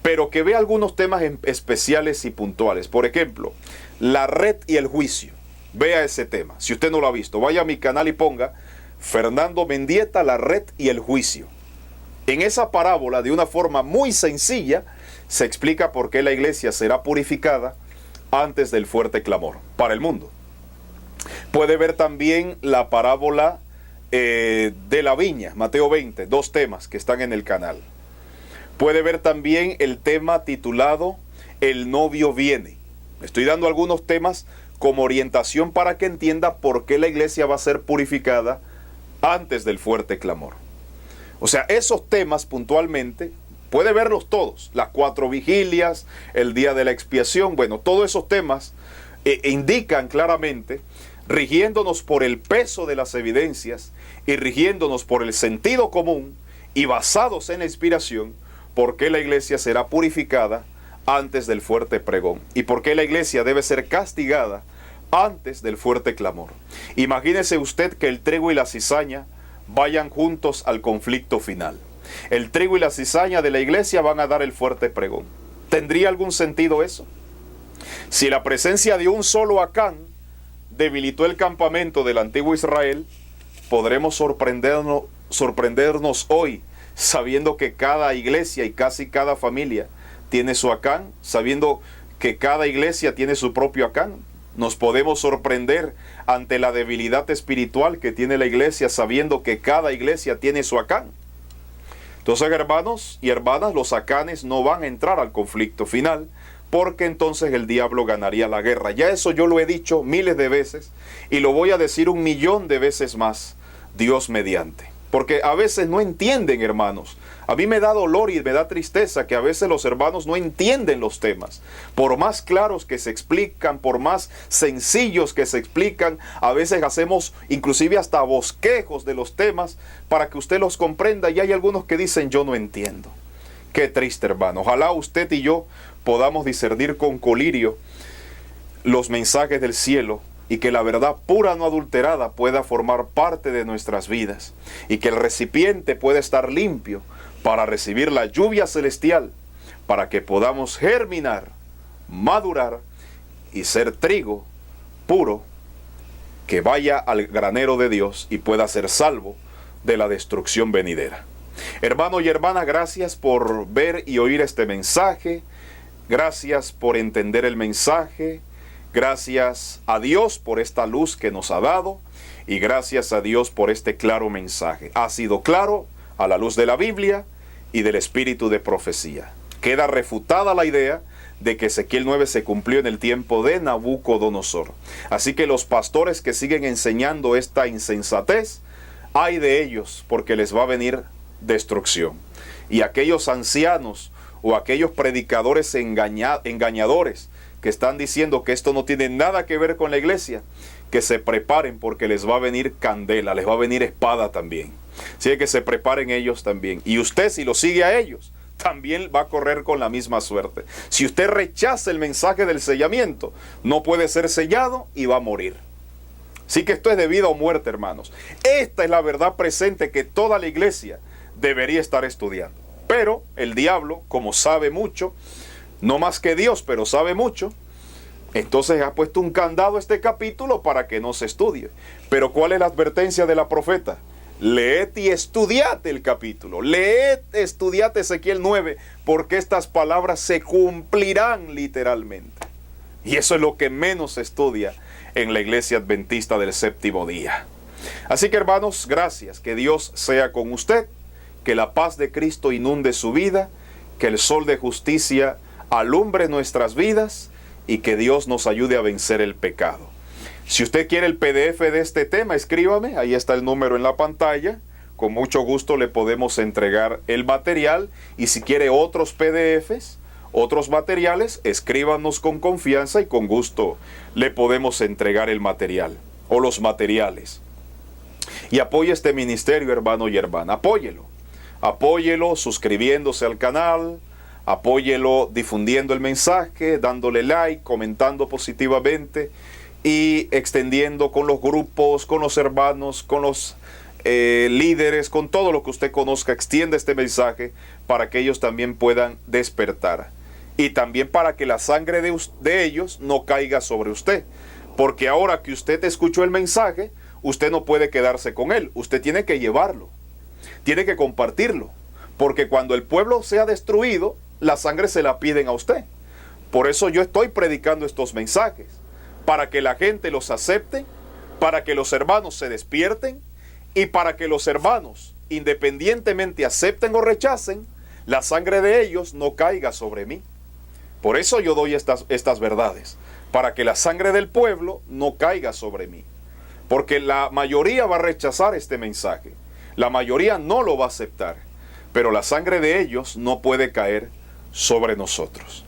Pero que vea algunos temas especiales y puntuales. Por ejemplo, la red y el juicio. Vea ese tema. Si usted no lo ha visto, vaya a mi canal y ponga Fernando Mendieta, la red y el juicio. En esa parábola, de una forma muy sencilla, se explica por qué la iglesia será purificada antes del fuerte clamor para el mundo. Puede ver también la parábola de la viña, Mateo 20, 2 temas que están en el canal. Puede ver también el tema titulado El novio viene. Estoy dando algunos temas como orientación para que entienda por qué la iglesia va a ser purificada antes del fuerte clamor. O sea, esos temas puntualmente Puede verlos todos, las 4 vigilias, el día de la expiación, bueno, todos esos temas indican claramente, rigiéndonos por el peso de las evidencias y rigiéndonos por el sentido común y basados en la inspiración, por qué la iglesia será purificada antes del fuerte pregón y por qué la iglesia debe ser castigada antes del fuerte clamor. Imagínese usted que el trigo y la cizaña vayan juntos al conflicto final. El trigo y la cizaña de la iglesia van a dar el fuerte pregón. ¿Tendría algún sentido eso? Si la presencia de un solo Acán debilitó el campamento del antiguo Israel, podremos sorprendernos hoy sabiendo que cada iglesia y casi cada familia tiene su Acán, sabiendo que cada iglesia tiene su propio Acán. Nos podemos sorprender ante la debilidad espiritual que tiene la iglesia, sabiendo que cada iglesia tiene su Acán. Entonces, hermanos y hermanas, los Acanes no van a entrar al conflicto final, porque entonces el diablo ganaría la guerra. Ya eso yo lo he dicho miles de veces y lo voy a decir 1.000.000 de veces más, Dios mediante. Porque a veces no entienden, hermanos. A mí me da dolor y me da tristeza que a veces los hermanos no entienden los temas. Por más claros que se explican, por más sencillos que se explican, a veces hacemos inclusive hasta bosquejos de los temas para que usted los comprenda, y hay algunos que dicen yo no entiendo. Qué triste, hermano. Ojalá usted y yo podamos discernir con colirio los mensajes del cielo y que la verdad pura no adulterada pueda formar parte de nuestras vidas y que el recipiente pueda estar limpio para recibir la lluvia celestial, para que podamos germinar, madurar y ser trigo puro que vaya al granero de Dios y pueda ser salvo de la destrucción venidera. Hermano y hermana, gracias por ver y oír este mensaje. Gracias por entender el mensaje. Gracias a Dios por esta luz que nos ha dado. Y gracias a Dios por este claro mensaje. Ha sido claro a la luz de la Biblia y del espíritu de profecía. Queda refutada la idea de que Ezequiel 9 se cumplió en el tiempo de Nabucodonosor. Así que los pastores que siguen enseñando esta insensatez, ay de ellos, porque les va a venir destrucción. Y aquellos ancianos o aquellos predicadores engañadores que están diciendo que esto no tiene nada que ver con la iglesia, que se preparen porque les va a venir candela, les va a venir espada también. Así que se preparen ellos también. Y usted, si lo sigue a ellos, también va a correr con la misma suerte. Si usted rechaza el mensaje del sellamiento, no puede ser sellado y va a morir. Así que esto es de vida o muerte, hermanos. Esta es la verdad presente que toda la iglesia debería estar estudiando. Pero el diablo, como sabe mucho, no más que Dios, pero sabe mucho, entonces ha puesto un candado a este capítulo para que no se estudie. Pero ¿cuál es la advertencia de la profeta? Leed y estudiad el capítulo. Leed, estudiad Ezequiel 9, porque estas palabras se cumplirán literalmente. Y eso es lo que menos se estudia en la iglesia adventista del séptimo día. Así que, hermanos, gracias. Que Dios sea con usted. Que la paz de Cristo inunde su vida. Que el sol de justicia alumbre nuestras vidas. Y que Dios nos ayude a vencer el pecado. Si usted quiere el PDF de este tema, escríbame. Ahí está el número en la pantalla. Con mucho gusto le podemos entregar el material. Y si quiere otros PDFs, otros materiales, escríbanos con confianza y con gusto le podemos entregar el material o los materiales. Y apoye este ministerio, hermano y hermana. Apóyelo. Apóyelo suscribiéndose al canal. Apóyelo difundiendo el mensaje, dándole like, comentando positivamente y extendiendo con los grupos, con los hermanos, con los líderes, con todo lo que usted conozca. Extienda este mensaje para que ellos también puedan despertar. Y también para que la sangre de ellos no caiga sobre usted. Porque ahora que usted escuchó el mensaje, usted no puede quedarse con él. Usted tiene que llevarlo. Tiene que compartirlo. Porque cuando el pueblo sea destruido, la sangre se la piden a usted. Por eso yo estoy predicando estos mensajes. Para que la gente los acepte. Para que los hermanos se despierten. Y para que los hermanos, independientemente acepten o rechacen, la sangre de ellos no caiga sobre mí. Por eso yo doy estas verdades, para que la sangre del pueblo no caiga sobre mí. Porque la mayoría va a rechazar este mensaje. La mayoría no lo va a aceptar. pero la sangre de ellos no puede caer sobre nosotros.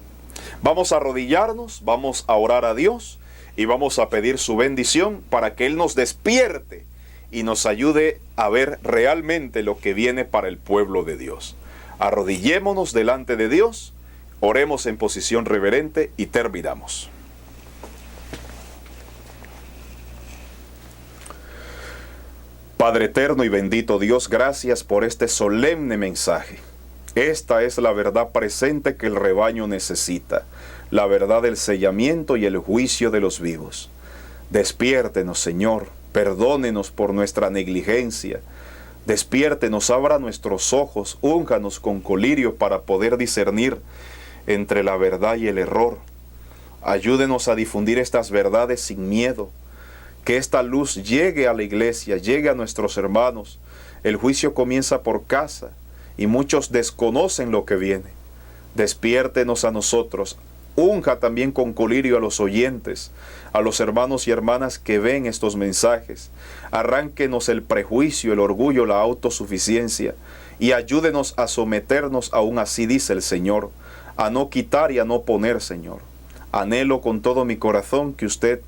Vamos a arrodillarnos, vamos a orar a Dios y vamos a pedir su bendición para que Él nos despierte y nos ayude a ver realmente lo que viene para el pueblo de Dios. Arrodillémonos delante de Dios, oremos en posición reverente y terminamos. Padre eterno y bendito Dios, gracias por este solemne mensaje. Esta es la verdad presente que el rebaño necesita, la verdad del sellamiento y el juicio de los vivos. Despiértenos, Señor, perdónenos por nuestra negligencia. Despiértenos, abra nuestros ojos, únjanos con colirio para poder discernir entre la verdad y el error. Ayúdenos a difundir estas verdades sin miedo. Que esta luz llegue a la iglesia, llegue a nuestros hermanos. El juicio comienza por casa y muchos desconocen lo que viene. Despiértenos a nosotros. Unja también con colirio a los oyentes, a los hermanos y hermanas que ven estos mensajes. Arránquenos el prejuicio, el orgullo, la autosuficiencia y ayúdenos a someternos, aún así dice el Señor, a no quitar y a no poner, Señor. Anhelo con todo mi corazón que usted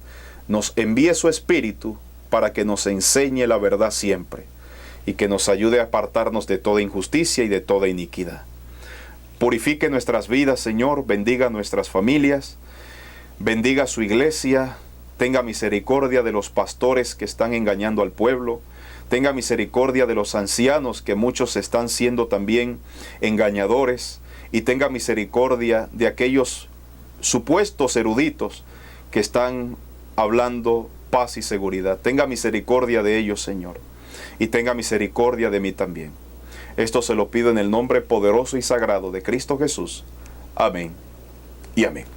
nos envíe su Espíritu para que nos enseñe la verdad siempre y que nos ayude a apartarnos de toda injusticia y de toda iniquidad. Purifique nuestras vidas, Señor, bendiga nuestras familias, bendiga su iglesia, tenga misericordia de los pastores que están engañando al pueblo, tenga misericordia de los ancianos que muchos están siendo también engañadores y tenga misericordia de aquellos supuestos eruditos que están hablando paz y seguridad. Tenga misericordia de ellos, Señor, y tenga misericordia de mí también. Esto se lo pido en el nombre poderoso y sagrado de Cristo Jesús. Amén y amén.